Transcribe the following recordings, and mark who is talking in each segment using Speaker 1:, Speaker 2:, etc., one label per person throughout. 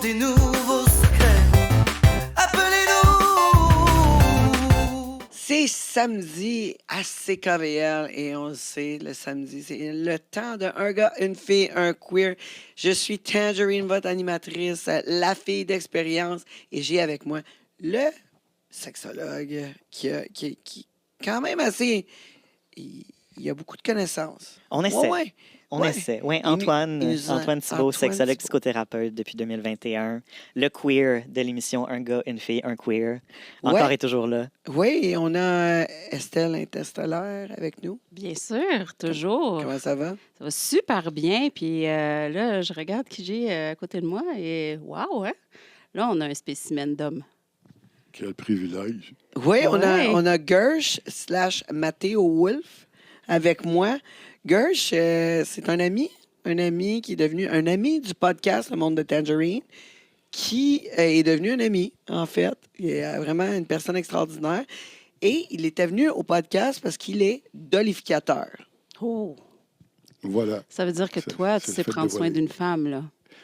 Speaker 1: des nouveaux secrets. Appelez-nous.
Speaker 2: C'est samedi à CKVL et on le sait, le samedi, c'est le temps d'un gars, une fille, un queer. Je suis Tangerine, votre animatrice, la fille d'expérience, et j'ai avec moi le sexologue qui quand même assez... Il a beaucoup de connaissances.
Speaker 3: On essaie.
Speaker 2: Ouais.
Speaker 3: On essaie. Oui, Antoine Thibault, sexologue, psychothérapeute depuis 2021. Le queer de l'émission Un gars, une fille, un queer. Encore et toujours là.
Speaker 2: Oui, et on a Estelle Interstellaire avec nous.
Speaker 4: Bien sûr, toujours.
Speaker 2: Comment ça va?
Speaker 4: Ça va super bien. Puis là, je regarde qui j'ai à côté de moi et waouh, hein? Là, on a un spécimen d'homme.
Speaker 5: Quel privilège.
Speaker 2: Oui, on
Speaker 4: Ouais.
Speaker 2: a Gersh / Matteo Wolf avec moi. Gersh, c'est un ami qui est devenu un ami du podcast Le Monde de Tangerine, qui est devenu un ami, en fait. Il est vraiment une personne extraordinaire. Et il était venu au podcast parce qu'il est dolificateur.
Speaker 4: Oh!
Speaker 5: Voilà.
Speaker 4: Ça veut dire que
Speaker 5: C'est-
Speaker 4: toi, tu
Speaker 5: c'est
Speaker 4: sais
Speaker 5: le fait de
Speaker 4: prendre soin
Speaker 5: voler.
Speaker 4: d'une femme, là.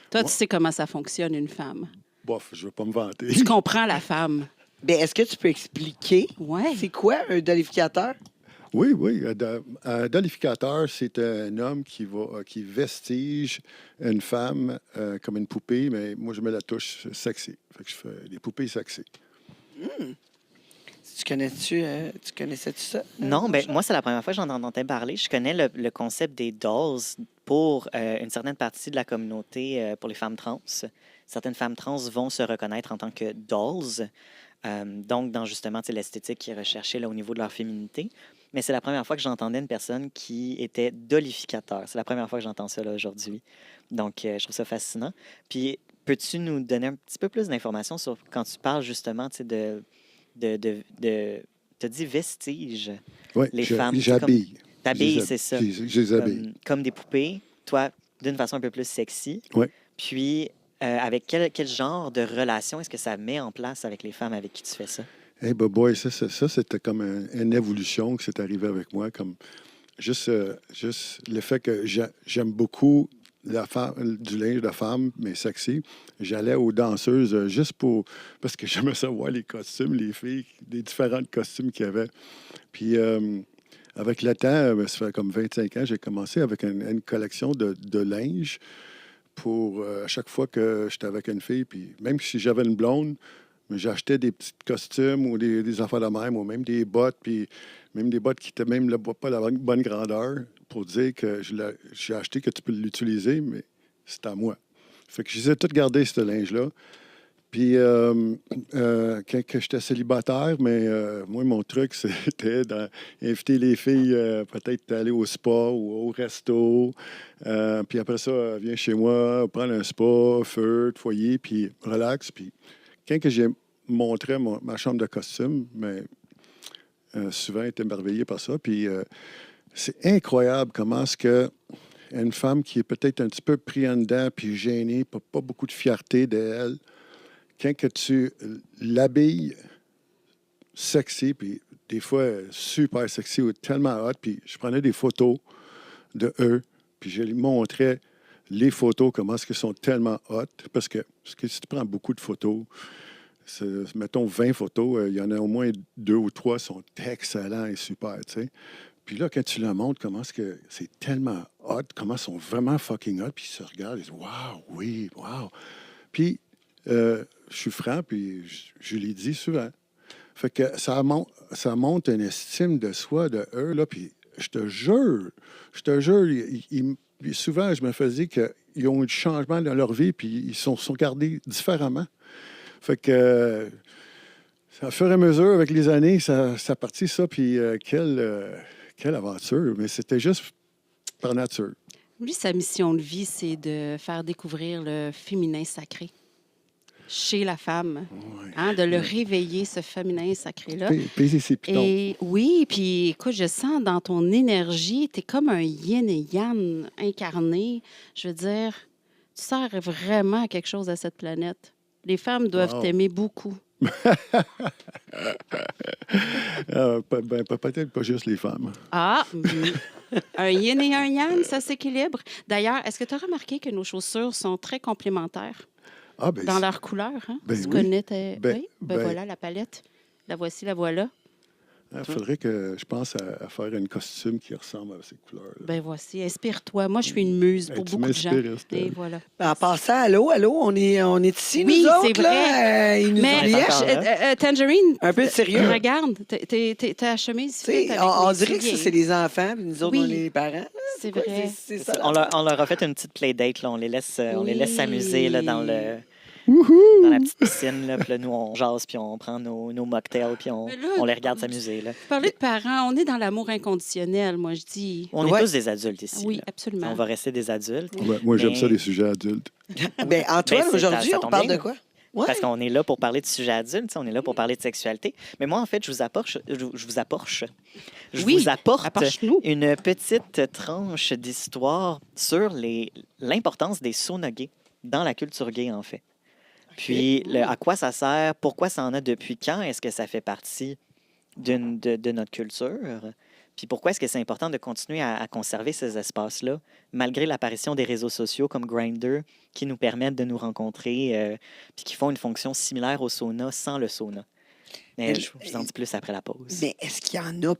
Speaker 4: Toi,
Speaker 5: Moi-
Speaker 4: tu sais comment ça fonctionne, une femme.
Speaker 5: Bof, je ne vais pas me vanter.
Speaker 4: Tu comprends la femme.
Speaker 2: Bien, est-ce que tu peux expliquer
Speaker 4: Ouais.
Speaker 2: c'est quoi un dolificateur?
Speaker 5: Oui. Un dolificateur, c'est un homme qui vestige une femme comme une poupée, mais moi, je mets la touche sexy. Fait que je fais des poupées sexy.
Speaker 2: Tu connaissais-tu ça?
Speaker 3: Non, ben moi, c'est la première fois que j'en entendais parler. Je connais le concept des dolls pour une certaine partie de la communauté, pour les femmes trans. Certaines femmes trans vont se reconnaître en tant que dolls, donc dans justement l'esthétique qui est recherchée là, au niveau de leur féminité. Mais c'est la première fois que j'entendais une personne qui était dolificateur. C'est la première fois que j'entends ça là, aujourd'hui. Donc, je trouve ça fascinant. Puis, peux-tu nous donner un petit peu plus d'informations sur quand tu parles justement de t'as dit vestiges.
Speaker 5: Oui,
Speaker 3: Les femmes,
Speaker 5: j'habille.
Speaker 3: T'habilles, c'est ça.
Speaker 5: Je les habille.
Speaker 3: Comme des poupées, toi, d'une façon un peu plus sexy.
Speaker 5: Oui.
Speaker 3: Puis, avec quel genre de relation est-ce que ça met en place avec les femmes avec qui tu fais ça?
Speaker 5: Hey, boy, ça c'était comme une évolution que c'est arrivé avec moi. Comme juste le fait que j'aime beaucoup du linge de femme, mais sexy. J'allais aux danseuses juste parce que j'aimais savoir les costumes, les filles, les différents costumes qu'il y avait. Puis, avec le temps, ça fait comme 25 ans, j'ai commencé avec une collection de linge pour à chaque fois que j'étais avec une fille. Puis, même si j'avais une blonde, mais j'achetais des petits costumes ou des affaires de même, ou même des bottes, puis même des bottes qui n'étaient même pas la bonne grandeur, pour dire que j'ai acheté, que tu peux l'utiliser, mais c'est à moi. Fait que je les ai toutes gardées, ce linge-là. Puis, quand j'étais célibataire, mais moi, mon truc, c'était d'inviter les filles peut-être à aller au spa ou au resto. Puis après ça, viens chez moi, prendre un spa, feu, foyer, puis relax. Puis quand que j'ai montré ma chambre de costume, mais souvent, elle était émerveillée par ça. Puis c'est incroyable comment est-ce que une femme qui est peut-être un petit peu pris en dedans puis gênée, pas beaucoup de fierté d'elle, quand que tu l'habilles sexy, puis des fois super sexy ou tellement hot, puis je prenais des photos de eux, puis je lui montrais les photos, comment est-ce qu'elles sont tellement hot, parce que si tu prends beaucoup de photos, mettons 20 photos, il y en a au moins 2 ou 3 qui sont excellents et super, tu sais. Puis là, quand tu leur montres comment est-ce que c'est tellement hot, comment ils sont vraiment fucking hot, puis ils se regardent, ils disent « Wow, oui, wow! » Puis, je suis franc, puis je l'ai dit souvent. Fait que ça monte une estime de soi de eux, là, puis je te jure, souvent, je me faisais qu'ils ont eu du changement dans leur vie, puis ils sont gardés différemment. Fait que, au fur et à mesure, avec les années, ça partit ça, puis quelle aventure, mais c'était juste par nature.
Speaker 4: Lui, sa mission de vie, c'est de faire découvrir le féminin sacré chez la femme,
Speaker 5: Ouais.
Speaker 4: hein, de le réveiller, ce féminin sacré-là.
Speaker 5: Puis c'est pitons.
Speaker 4: Et oui, puis écoute, je sens dans ton énergie, tu es comme un yin et yang incarné. Je veux dire, tu sers vraiment à quelque chose à cette planète. Les femmes doivent
Speaker 5: Wow.
Speaker 4: t'aimer beaucoup.
Speaker 5: Peut-être pas juste les femmes.
Speaker 4: Ah, un yin et un yang, ça s'équilibre. D'ailleurs, est-ce que tu as remarqué que nos chaussures sont très complémentaires?
Speaker 5: Ah, ben,
Speaker 4: dans leur couleur. Hein?
Speaker 5: Ben
Speaker 4: Tu
Speaker 5: oui.
Speaker 4: connais
Speaker 5: Ben-
Speaker 4: oui,
Speaker 5: ben-
Speaker 4: voilà la palette. La voici, la voilà.
Speaker 5: il faudrait que je pense à faire un costume qui ressemble à ces couleurs-là.
Speaker 4: Ben voici, inspire-toi. Moi, je suis une muse pour
Speaker 5: Tu
Speaker 4: beaucoup de gens.
Speaker 5: m'inspires, Estelle.
Speaker 4: Et voilà.
Speaker 2: En passant, allô, on est ici,
Speaker 4: Oui,
Speaker 2: nous
Speaker 4: c'est
Speaker 2: autres, là. Ils nous
Speaker 4: Mais
Speaker 3: On est encore là.
Speaker 4: Tangerine,
Speaker 2: Un peu de sérieux.
Speaker 4: regarde, ta chemise
Speaker 2: Tu sais,
Speaker 4: fit avec
Speaker 2: on
Speaker 4: mes
Speaker 2: dirait que ça,
Speaker 4: souliers.
Speaker 2: c'est les enfants, puis nous autres,
Speaker 4: Oui.
Speaker 2: on est les parents.
Speaker 4: C'est
Speaker 2: Quoi,
Speaker 4: vrai.
Speaker 2: c'est ça.
Speaker 3: On leur a fait une petite playdate, là. On les laisse
Speaker 4: Oui.
Speaker 3: s'amuser là, dans la petite piscine. Là. Puis là, nous, on jase, puis on prend nos mocktails, puis
Speaker 4: Mais là,
Speaker 3: on les regarde s'amuser. Là.
Speaker 4: Parler de parents, on est dans l'amour inconditionnel, moi, je dis.
Speaker 3: On
Speaker 2: Ouais.
Speaker 3: est tous des adultes ici.
Speaker 4: Oui,
Speaker 3: là.
Speaker 4: absolument.
Speaker 3: On va rester des adultes.
Speaker 5: Ouais, moi, j'aime
Speaker 3: Mais-
Speaker 5: ça, les sujets adultes.
Speaker 2: Ben, Antoine,
Speaker 3: Ben, c'est-
Speaker 2: aujourd'hui,
Speaker 3: ça
Speaker 2: on
Speaker 3: tombe
Speaker 2: parle
Speaker 3: bien.
Speaker 2: de quoi? Ouais.
Speaker 3: Parce qu'on est là pour parler de sujets adultes, tu sais, on est là pour parler de sexualité. Mais moi, en fait, je vous apporte
Speaker 4: Approche-nous.
Speaker 3: une petite tranche d'histoire sur l'importance des saunas gays dans la culture gay, en fait. Puis, à quoi ça sert, pourquoi ça en a, depuis quand est-ce que ça fait partie de notre culture? Puis pourquoi est-ce que c'est important de continuer à conserver ces espaces-là, malgré l'apparition des réseaux sociaux comme Grindr, qui nous permettent de nous rencontrer, puis qui font une fonction similaire au sauna sans le sauna. Mais
Speaker 2: Mais-
Speaker 3: je vous en dis plus après la pause.
Speaker 2: Mais est-ce qu'il y en a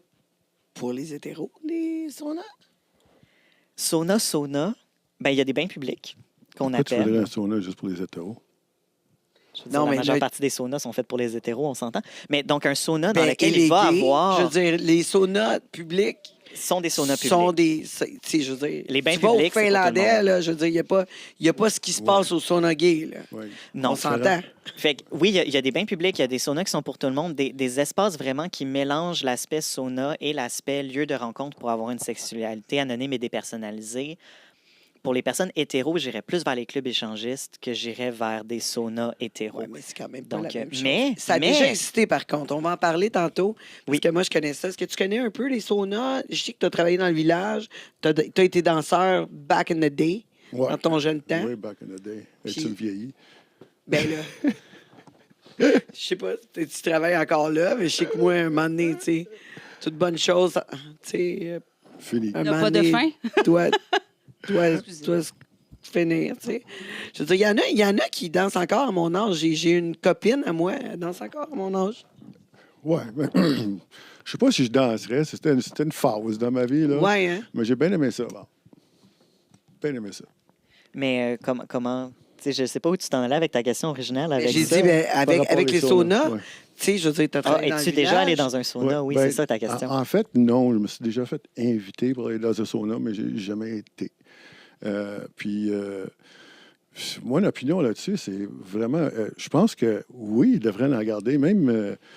Speaker 2: pour les hétéros, les saunas?
Speaker 3: Sauna, ben il y a des bains publics qu'on
Speaker 5: Pourquoi tu voudrais
Speaker 3: appelle.
Speaker 5: un sauna juste pour les hétéros?
Speaker 3: Je veux dire,
Speaker 2: Non,
Speaker 3: la
Speaker 2: mais
Speaker 3: majeure
Speaker 2: le-
Speaker 3: partie des saunas sont faites pour les hétéros, on s'entend. Mais donc, un sauna dans
Speaker 2: Ben,
Speaker 3: lequel
Speaker 2: et les
Speaker 3: il va
Speaker 2: gays,
Speaker 3: avoir
Speaker 2: Je veux dire, les saunas publics
Speaker 3: sont des saunas publics.
Speaker 2: sont des. Tu sais, je veux dire.
Speaker 3: Les bains
Speaker 2: tu vas au
Speaker 3: publics, c'est pour tout le
Speaker 2: Finlandais,
Speaker 3: monde.
Speaker 2: là, je veux dire, il n'y a pas ce qui se passe au sauna gay, là.
Speaker 5: Oui.
Speaker 3: Non,
Speaker 2: On s'entend.
Speaker 3: Fait que, oui, il y a des bains publics, il y a des saunas qui sont pour tout le monde, des espaces vraiment qui mélangent l'aspect sauna et l'aspect lieu de rencontre pour avoir une sexualité anonyme et dépersonnalisée. Pour les personnes hétéros, j'irais plus vers les clubs échangistes que j'irais vers des saunas hétéros.
Speaker 2: Oui, mais c'est quand même pas
Speaker 3: Donc,
Speaker 2: la même chose.
Speaker 3: mais-
Speaker 2: Ça a
Speaker 3: mais-
Speaker 2: déjà existé, par contre. On va en parler tantôt. Parce
Speaker 3: Oui.
Speaker 2: que moi, je connais ça. Est-ce que tu connais un peu les saunas? Je sais que tu as travaillé dans le village. Tu as été danseur back in the day,
Speaker 5: Ouais.
Speaker 2: dans ton jeune temps.
Speaker 5: Oui, back in the day.
Speaker 2: Puis-
Speaker 5: Es-tu le vieilli?
Speaker 2: Ben là. Je sais pas, tu travailles encore là, mais je sais que moi, un moment donné, tu sais, toute bonne chose, tu sais,
Speaker 5: Fini.
Speaker 2: un
Speaker 4: T'as
Speaker 2: moment
Speaker 4: pas de
Speaker 2: donné,
Speaker 4: faim?
Speaker 2: doit se finir, tu sais. Je veux dire, il y en a qui dansent encore à mon âge. J'ai une copine à moi, elle danse encore à mon âge.
Speaker 5: Ouais, mais je sais pas si je danserais. C'était une phase dans ma vie, là.
Speaker 2: Ouais, hein?
Speaker 5: Mais j'ai bien aimé ça, bon. Bien aimé ça.
Speaker 3: Mais comment... Tu sais, je sais pas où tu t'en allais avec ta question originale. Avec
Speaker 2: J'ai
Speaker 3: ça.
Speaker 2: dit, ben,
Speaker 5: Par
Speaker 2: avec
Speaker 5: rapport
Speaker 2: les saunas,
Speaker 5: ouais.
Speaker 2: tu sais, je veux dire, tu as
Speaker 3: Ah,
Speaker 2: travaillé dans le
Speaker 3: es-tu déjà allé
Speaker 2: village.
Speaker 3: dans un sauna?
Speaker 5: Ouais,
Speaker 3: Oui,
Speaker 5: ben,
Speaker 3: c'est ça ta question.
Speaker 5: En fait, non. Je me suis déjà fait inviter pour aller dans un sauna, mais j'ai jamais été. Puis, mon opinion là-dessus, c'est vraiment... je pense que, oui, il devrait en garder, même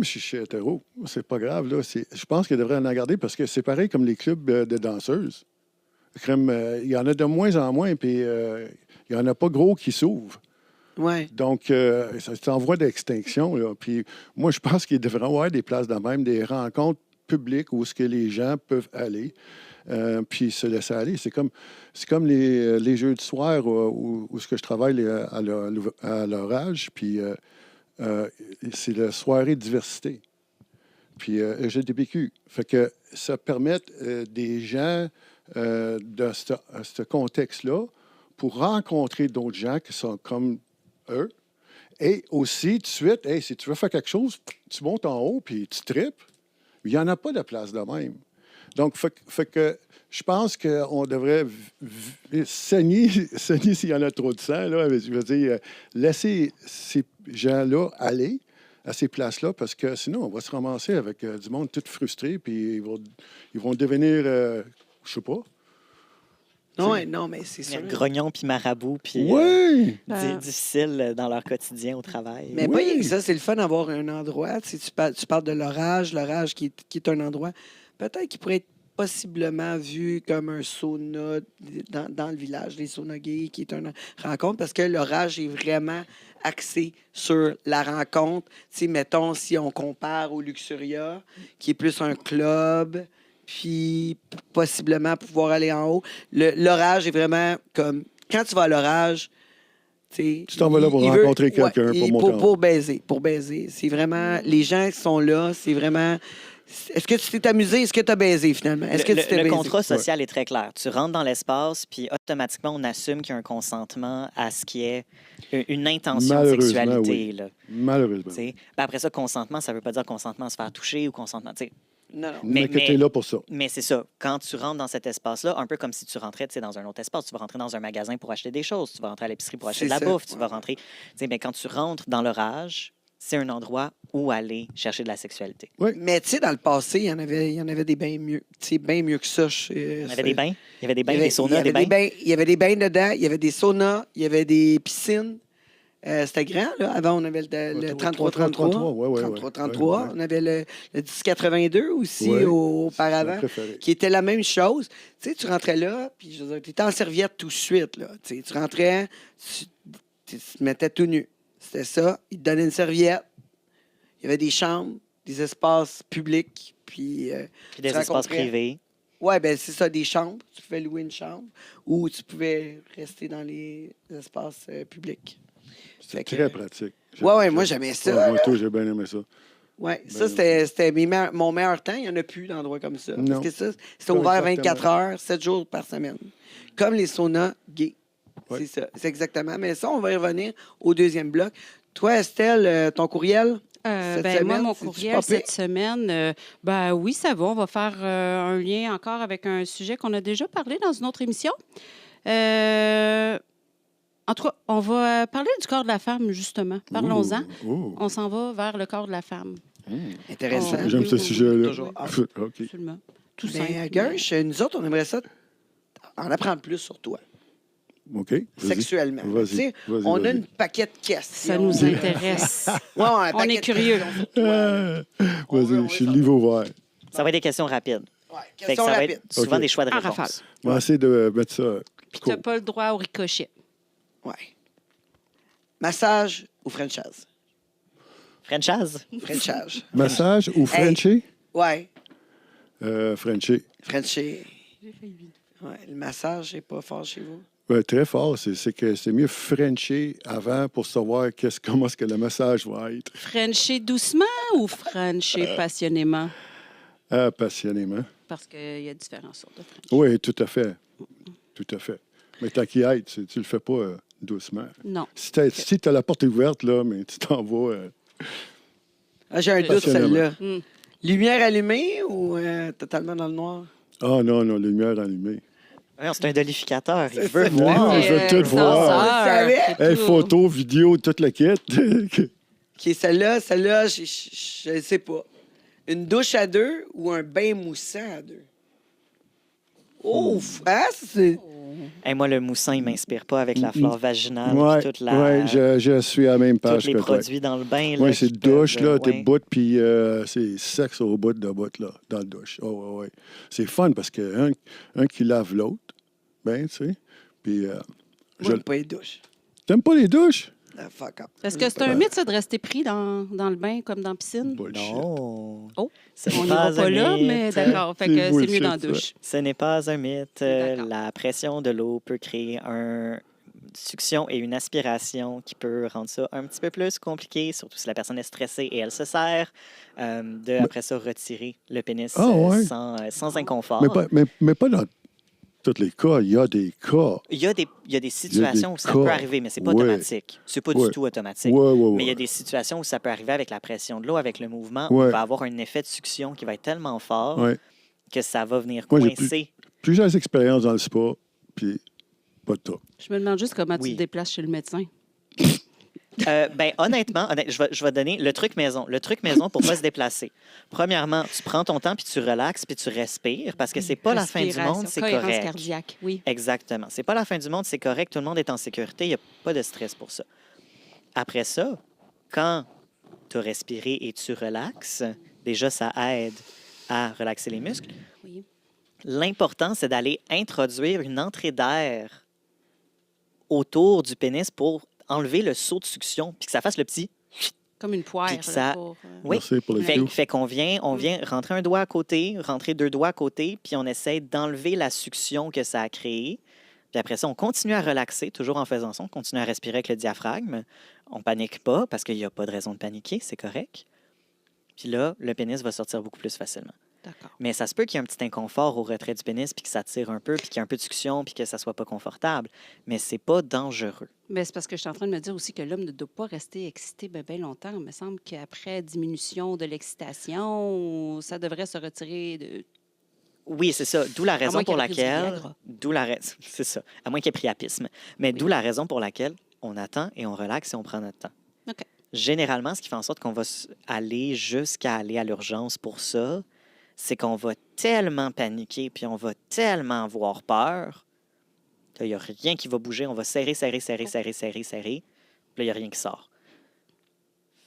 Speaker 5: si je suis hétéro. C'est pas grave, là. Je pense qu'il devrait en garder parce que c'est pareil comme les clubs de danseuses. Il y en a de moins en moins, puis il n'y en a pas gros qui s'ouvrent.
Speaker 2: Ouais.
Speaker 5: Donc, c'est en voie d'extinction. Là. Puis moi, je pense qu'il devrait y avoir des places de même, des rencontres publiques où ce que les gens peuvent aller, puis se laisser aller. C'est comme les jeux de soir où ce que je travaille à l'orage, puis c'est la soirée diversité. Puis LGBTQ. Fait que ça permet des gens dans ce contexte-là pour rencontrer d'autres gens qui sont comme eux. Et aussi, tout de suite, hey, si tu veux faire quelque chose, tu montes en haut puis tu tripes. Il n'y en a pas de place de même. Donc, fait que je pense qu'on devrait saigner s'il y en a trop de sang. Là, je veux dire, laisser ces gens-là aller à ces places-là parce que sinon, on va se ramasser avec du monde tout frustré puis ils vont devenir, je sais pas.
Speaker 2: Non, mais c'est sûr.
Speaker 3: Grognon puis marabout, puis
Speaker 5: Oui!
Speaker 3: difficile dans leur quotidien au travail.
Speaker 2: Mais
Speaker 5: Oui.
Speaker 2: pas rien que ça, c'est le fun d'avoir un endroit. Tu sais, tu parles de l'orage qui est un endroit peut-être qui pourrait être possiblement vu comme un sauna dans le village, les saunas gays, qui est une rencontre, parce que l'orage est vraiment axé sur la rencontre. Tu sais, mettons, si on compare au Luxuria, qui est plus un club, puis possiblement pouvoir aller en haut. L'orage est vraiment comme... Quand tu vas à l'orage, tu
Speaker 5: t'en vas là pour rencontrer quelqu'un, pour monter en haut.
Speaker 2: Pour baiser. C'est vraiment... Les gens qui sont là, c'est vraiment... Est-ce que tu t'es amusé? Est-ce que tu as baisé, finalement? Est-ce que tu t'es
Speaker 3: Le
Speaker 2: baisé?
Speaker 3: contrat social est très clair. Tu rentres dans l'espace, puis automatiquement, on assume qu'il y a un consentement à ce qui est une intention de
Speaker 5: Malheureusement,
Speaker 3: sexualité.
Speaker 5: oui.
Speaker 3: Là.
Speaker 5: Malheureusement.
Speaker 3: Tu sais. Ben après ça, consentement, ça ne veut pas dire consentement à se faire toucher ou consentement. Tu sais.
Speaker 2: Non, non.
Speaker 5: Mais que
Speaker 3: mais-
Speaker 5: tu es là pour ça.
Speaker 3: Mais c'est ça. Quand tu rentres dans cet espace-là, un peu comme si tu rentrais dans un autre espace, tu vas rentrer dans un magasin pour acheter des choses, tu vas rentrer à l'épicerie pour acheter de la
Speaker 2: C'est ça.
Speaker 3: bouffe, tu vas rentrer. Tu sais, ben, quand tu rentres dans l'orage, c'est un endroit où aller chercher de la sexualité.
Speaker 2: Mais tu sais, dans le passé, il y en avait des bains mieux. Tu sais, bien mieux que ça.
Speaker 3: Il y avait des bains, il y avait des bains, des saunas, des bains.
Speaker 2: Il y avait des bains dedans, il y avait des saunas, il y avait des piscines. C'était grand, là. Avant, on avait le 33-33.
Speaker 5: ouais, ouais,
Speaker 2: 33-33.
Speaker 5: ouais, ouais.
Speaker 2: On avait le 10-82 aussi
Speaker 5: Ouais.
Speaker 2: auparavant,
Speaker 5: C'est mon préféré.
Speaker 2: qui était la même chose. Tu sais, tu rentrais là, puis je veux dire, tu étais en serviette tout de suite, là. Tu sais, tu rentrais, tu te mettais tout nu. C'était ça. Ils te donnaient une serviette. Il y avait des chambres, des espaces publics, puis...
Speaker 3: Puis des
Speaker 2: tu
Speaker 3: espaces
Speaker 2: rencontrais-
Speaker 3: privés.
Speaker 2: Oui, ben c'est ça, des chambres. Tu pouvais louer une chambre ou tu pouvais rester dans les espaces publics.
Speaker 5: C'est
Speaker 2: Fait que-
Speaker 5: très pratique.
Speaker 2: Ouais, moi, j'aimais ça.
Speaker 5: Ouais, moi, tout, j'ai bien aimé ça.
Speaker 2: Oui,
Speaker 5: Ben,
Speaker 2: ça, c'était mon meilleur temps. Il n'y en a plus d'endroits comme ça.
Speaker 5: Non.
Speaker 2: Parce que ça, c'était
Speaker 5: Pas
Speaker 2: ouvert
Speaker 5: exactement.
Speaker 2: 24 heures, 7 jours par semaine. Comme les saunas gays.
Speaker 5: Ouais.
Speaker 2: C'est ça, c'est exactement. Mais ça, on va y revenir au deuxième bloc. Toi, Estelle, ton courriel? Cette
Speaker 4: Moi,
Speaker 2: semaine,
Speaker 4: mon
Speaker 2: c'est-tu
Speaker 4: courriel
Speaker 2: pas pire?
Speaker 4: cette semaine, oui, ça va. On va faire un lien encore avec un sujet qu'on a déjà parlé dans une autre émission. En tout cas, on va parler du corps de la femme, justement. Parlons-en.
Speaker 5: Ouh.
Speaker 4: On s'en va vers le corps de la femme.
Speaker 2: Intéressant.
Speaker 4: Oh.
Speaker 5: J'aime ce
Speaker 4: oui,
Speaker 5: sujet-là.
Speaker 2: toujours. Ah.
Speaker 5: OK.
Speaker 4: Absolument. Tout
Speaker 2: Ben,
Speaker 4: simple.
Speaker 2: Gersh, nous autres, on aimerait ça en apprendre plus sur toi,
Speaker 5: OK. Vas-y.
Speaker 2: sexuellement.
Speaker 5: Vas-y,
Speaker 2: Tu sais,
Speaker 5: vas-y,
Speaker 2: on a
Speaker 5: vas-y.
Speaker 2: une paquet de questions.
Speaker 4: Ça nous intéresse.
Speaker 2: Ouais, un
Speaker 4: On
Speaker 2: paquet
Speaker 4: est
Speaker 2: de
Speaker 4: curieux.
Speaker 2: questions sur toi.
Speaker 5: Vas-y,
Speaker 2: veut
Speaker 5: je suis le
Speaker 2: savoir.
Speaker 5: livre ouvert.
Speaker 3: Ça va être des questions rapides.
Speaker 2: Ouais,
Speaker 3: Fait que
Speaker 2: questions
Speaker 3: ça va
Speaker 2: rapides.
Speaker 3: être souvent
Speaker 5: OK.
Speaker 3: des choix de
Speaker 4: En
Speaker 3: réponse.
Speaker 4: rafale.
Speaker 5: On va essayer de mettre ça.
Speaker 4: Puis tu n'as pas le droit au ricochet.
Speaker 2: Ouais. Massage ou Frenchage?
Speaker 3: Frenchaz?
Speaker 2: Frenchage.
Speaker 5: Massage ou Frenchie?
Speaker 2: Ouais.
Speaker 5: Frenchie.
Speaker 2: Frenchie. Ouais, le massage n'est pas fort chez vous?
Speaker 5: Ouais, très fort. C'est que c'est mieux Frenchie avant pour savoir comment est-ce que le massage va être.
Speaker 4: Frencher doucement ou Frencher passionnément?
Speaker 5: Passionnément.
Speaker 4: Parce qu'il y a différentes sortes de French.
Speaker 5: Oui, tout à fait. Tout à fait. Mais tant qu'il aide, tu le fais pas doucement.
Speaker 4: Non.
Speaker 5: Si tu as la porte ouverte, là, mais tu t'en vas.
Speaker 2: Ah, j'ai un doute,
Speaker 5: Passionnément.
Speaker 2: celle-là.
Speaker 4: Mm.
Speaker 2: Lumière allumée ou totalement dans le noir?
Speaker 5: Ah non, non, lumière allumée.
Speaker 3: Ouais, c'est un dolificateur. Il
Speaker 2: C'est
Speaker 3: veut
Speaker 2: ça.
Speaker 3: voir.
Speaker 5: Je veux tout voir.
Speaker 2: savais.
Speaker 5: Hey, photo, vidéo, toute la quête.
Speaker 2: OK, celle-là, je ne sais pas. Une douche à deux ou un bain moussant à deux? Ouf! Ah, c'est...
Speaker 3: Hey, moi, le moussin, il m'inspire pas avec la flore vaginale.
Speaker 5: Oui,
Speaker 3: Puis toute la,
Speaker 5: je suis à la même
Speaker 3: tous
Speaker 5: page
Speaker 3: les
Speaker 5: que toi.
Speaker 3: produits dans le bain.
Speaker 5: Oui,
Speaker 3: là,
Speaker 5: c'est
Speaker 3: qui peuvent,
Speaker 5: douche, là, t'es
Speaker 3: ouais.
Speaker 5: bout, puis c'est sexe au bout de bout, là, dans le douche. Oh, ouais. C'est fun parce que un qui lave l'autre, ben, tu sais. Puis,
Speaker 2: Moi, pas les douches.
Speaker 5: t'aimes pas les douches?
Speaker 2: Ah, fuck up.
Speaker 4: Est-ce que c'est un mythe, ça, de rester pris dans le bain comme dans la piscine?
Speaker 5: Bullshit.
Speaker 3: Non.
Speaker 4: Oh,
Speaker 3: Ce n'est
Speaker 4: on n'y va pas
Speaker 3: un
Speaker 4: là,
Speaker 3: mythe.
Speaker 4: mais d'accord. Fait que
Speaker 5: C'est
Speaker 4: c'est mieux dans la
Speaker 5: bullshit,
Speaker 4: douche.
Speaker 3: Ce n'est pas un mythe.
Speaker 4: D'accord.
Speaker 3: La pression de l'eau peut créer une succion et une aspiration qui peut rendre ça un petit peu plus compliqué, surtout si la personne est stressée et elle se sert, après ça, retirer le pénis
Speaker 5: Ah, ouais.
Speaker 3: sans inconfort.
Speaker 5: Mais pas dans tous les cas. Il y a des cas.
Speaker 3: Il y a des situations où ça
Speaker 5: cas.
Speaker 3: peut arriver, mais c'est pas
Speaker 5: Ouais.
Speaker 3: automatique. C'est pas
Speaker 5: Ouais.
Speaker 3: du tout automatique.
Speaker 5: Ouais.
Speaker 3: Mais il y a des situations où ça peut arriver avec la pression de l'eau, avec le mouvement, où
Speaker 5: Ouais.
Speaker 3: il va avoir un effet de succion qui va être tellement fort
Speaker 5: Ouais.
Speaker 3: que ça va venir
Speaker 5: Moi, j'ai
Speaker 3: coincer.
Speaker 5: Plusieurs expériences dans le spa, puis pas de top.
Speaker 4: Je me demande juste comment tu
Speaker 3: Oui.
Speaker 4: te déplaces chez le médecin.
Speaker 3: Honnêtement, je vais donner le truc maison. Le truc maison pour pas se déplacer. Premièrement, tu prends ton temps, puis tu relaxes, puis tu respires, parce que c'est pas la fin du
Speaker 4: Respiration,
Speaker 3: monde, c'est
Speaker 4: cohérence
Speaker 3: correct.
Speaker 4: cardiaque, oui.
Speaker 3: Exactement. C'est pas la fin du monde, c'est correct. Tout le monde est en sécurité. Il n'y a pas de stress pour ça. Après ça, quand tu as respiré et tu relaxes, déjà, ça aide à relaxer les muscles.
Speaker 4: Oui.
Speaker 3: L'important, c'est d'aller introduire une entrée d'air autour du pénis pour enlever le saut de succion, puis que ça fasse le petit.
Speaker 4: Comme une poire.
Speaker 3: Puis que
Speaker 4: là,
Speaker 3: ça-
Speaker 4: pour,
Speaker 3: Oui.
Speaker 5: Merci pour le
Speaker 3: Fait,
Speaker 5: coup.
Speaker 3: fait qu'on vient rentrer un doigt à côté, rentrer deux doigts à côté, puis on essaie d'enlever la succion que ça a créée. Puis après ça, on continue à relaxer, toujours en faisant ça. On continue à respirer avec le diaphragme. On panique pas parce qu'il n'y a pas de raison de paniquer, c'est correct. Puis là, le pénis va sortir beaucoup plus facilement.
Speaker 4: D'accord.
Speaker 3: Mais ça se peut qu'il y ait un petit inconfort au retrait du pénis, puis que ça tire un peu, puis qu'il y ait un peu de succion, puis que ça soit pas confortable. Mais c'est pas dangereux.
Speaker 4: Mais c'est parce que je suis en train de me dire aussi que l'homme ne doit pas rester excité bien longtemps. Il me semble qu'après diminution de l'excitation, ça devrait se retirer de.
Speaker 3: Oui, c'est ça. D'où la raison
Speaker 4: moins qu'il
Speaker 3: pour
Speaker 4: ait pris du
Speaker 3: laquelle...
Speaker 4: Viagra.
Speaker 3: C'est ça. À moins qu'il ait pris apisme. Mais d'où la raison pour laquelle on attend et on relaxe et on prend notre temps.
Speaker 4: OK.
Speaker 3: Généralement, ce qui fait en sorte qu'on va aller jusqu'à aller à l'urgence pour ça, c'est qu'on va tellement paniquer, puis on va tellement avoir peur, qu'il n'y a rien qui va bouger. On va serrer. Puis là, il n'y a rien qui sort.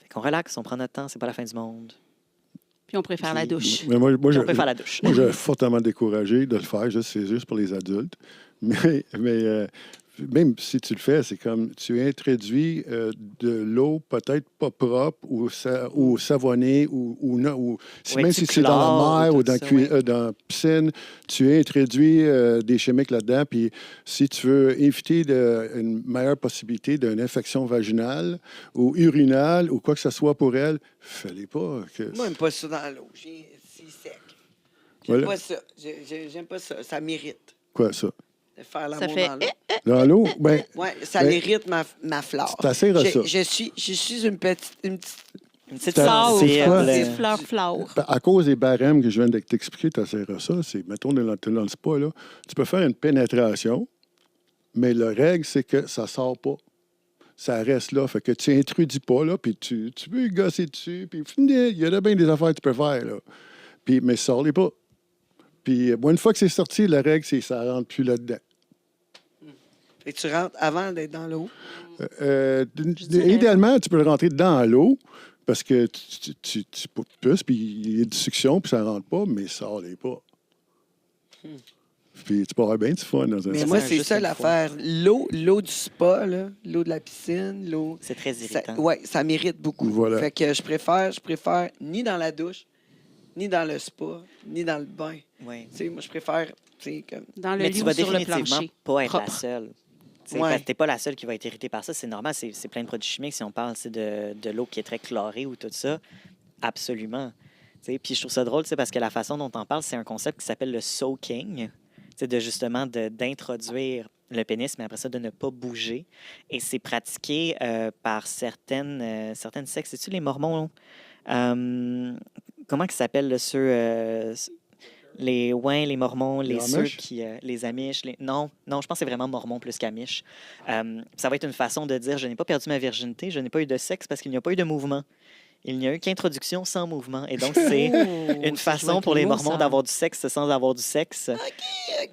Speaker 3: Fait qu'on relaxe, on prend notre temps, c'est pas la fin du monde.
Speaker 4: Puis on préfère la douche.
Speaker 5: Mais moi,
Speaker 3: Puis on peut faire la douche.
Speaker 5: moi, j'ai fortement découragé de le faire. C'est juste pour les adultes. Mais même si tu le fais, c'est comme tu introduis de l'eau peut-être pas propre ou savonnée ou
Speaker 3: Oui,
Speaker 5: même
Speaker 3: du
Speaker 5: si c'est dans
Speaker 3: chlore,
Speaker 5: la mer ou
Speaker 3: tout
Speaker 5: dans,
Speaker 3: ça, oui.
Speaker 5: dans la piscine, tu introduis des chimiques là-dedans. Puis si tu veux éviter une meilleure possibilité d'une infection vaginale ou urinale ou quoi que ce soit pour elle, fais-les pas.
Speaker 2: Moi, j'aime pas ça dans l'eau. C'est sec. J'aime
Speaker 5: Voilà.
Speaker 2: pas ça. J'aime pas ça. Ça m'irrite
Speaker 5: Quoi, ça?
Speaker 2: de faire l'amour
Speaker 4: Ça fait
Speaker 2: dans l'eau.
Speaker 5: Dans l'eau? Ben,
Speaker 2: Oui, ça
Speaker 5: Ben,
Speaker 2: irrite ma flore.
Speaker 5: c'est assez ça.
Speaker 2: Je suis une petite
Speaker 3: Une petite
Speaker 5: Fleur,
Speaker 3: sensible.
Speaker 5: c'est quoi?
Speaker 4: C'est fleur.
Speaker 5: À cause des barèmes que je viens de t'expliquer, tu as ça, c'est, mettons, dans le spa, là, tu peux faire une pénétration, mais la règle, c'est que ça ne sort pas. Ça reste là. Fait que tu introduis pas, là, puis tu peux gosser dessus, puis il y a bien des affaires que tu peux faire, là. Puis, mais sors-les pas. Puis, une fois que c'est sorti, la règle, c'est que ça ne rentre plus là-dedans.
Speaker 2: Fait que tu rentres avant d'être dans l'eau.
Speaker 4: dirais
Speaker 5: Idéalement, tu peux le rentrer dans l'eau, parce que tu pousses, puis il y a de succion, puis ça ne rentre pas, mais sors-les pas. Puis tu peux avoir bien du fun dans un
Speaker 2: Mais
Speaker 3: Ça
Speaker 2: moi,
Speaker 3: fait
Speaker 2: c'est
Speaker 3: juste
Speaker 2: ça
Speaker 3: une
Speaker 2: l'affaire. L'eau du spa, là, l'eau de la piscine, l'eau.
Speaker 3: C'est très irritant.
Speaker 2: Oui, ça mérite beaucoup.
Speaker 5: Voilà.
Speaker 2: Fait que je préfère ni dans la douche, ni dans le spa, ni dans le bain.
Speaker 3: Oui.
Speaker 2: Tu sais, moi, je préfère, tu sais, comme...
Speaker 4: Dans le
Speaker 3: Mais
Speaker 4: lit
Speaker 3: tu
Speaker 4: ou
Speaker 3: vas
Speaker 4: sur le
Speaker 3: définitivement
Speaker 4: plancher.
Speaker 3: pas être la
Speaker 4: Propre.
Speaker 3: seule. Tu
Speaker 2: Ouais.
Speaker 3: n'es pas la seule qui va être irritée par ça. C'est normal, c'est plein de produits chimiques. Si on parle de l'eau qui est très chlorée ou tout ça, absolument. T'sais, puis je trouve ça drôle parce que la façon dont on parle, c'est un concept qui s'appelle le soaking, de justement d'introduire le pénis, mais après ça, de ne pas bouger. Et c'est pratiqué par certaines sectes. C'est-tu les Mormons? Comment ils s'appellent là, ceux... les Mormons,
Speaker 5: Les
Speaker 3: ceux
Speaker 5: Amish?
Speaker 3: les Amish. Non, je pense que c'est vraiment Mormon plus qu'Amish. Ça va être une façon de dire je n'ai pas perdu ma virginité, je n'ai pas eu de sexe parce qu'il n'y a pas eu de mouvement. Il n'y a eu qu'introduction sans mouvement. Et donc, c'est une façon pour les Mormons d'avoir du sexe sans avoir du sexe.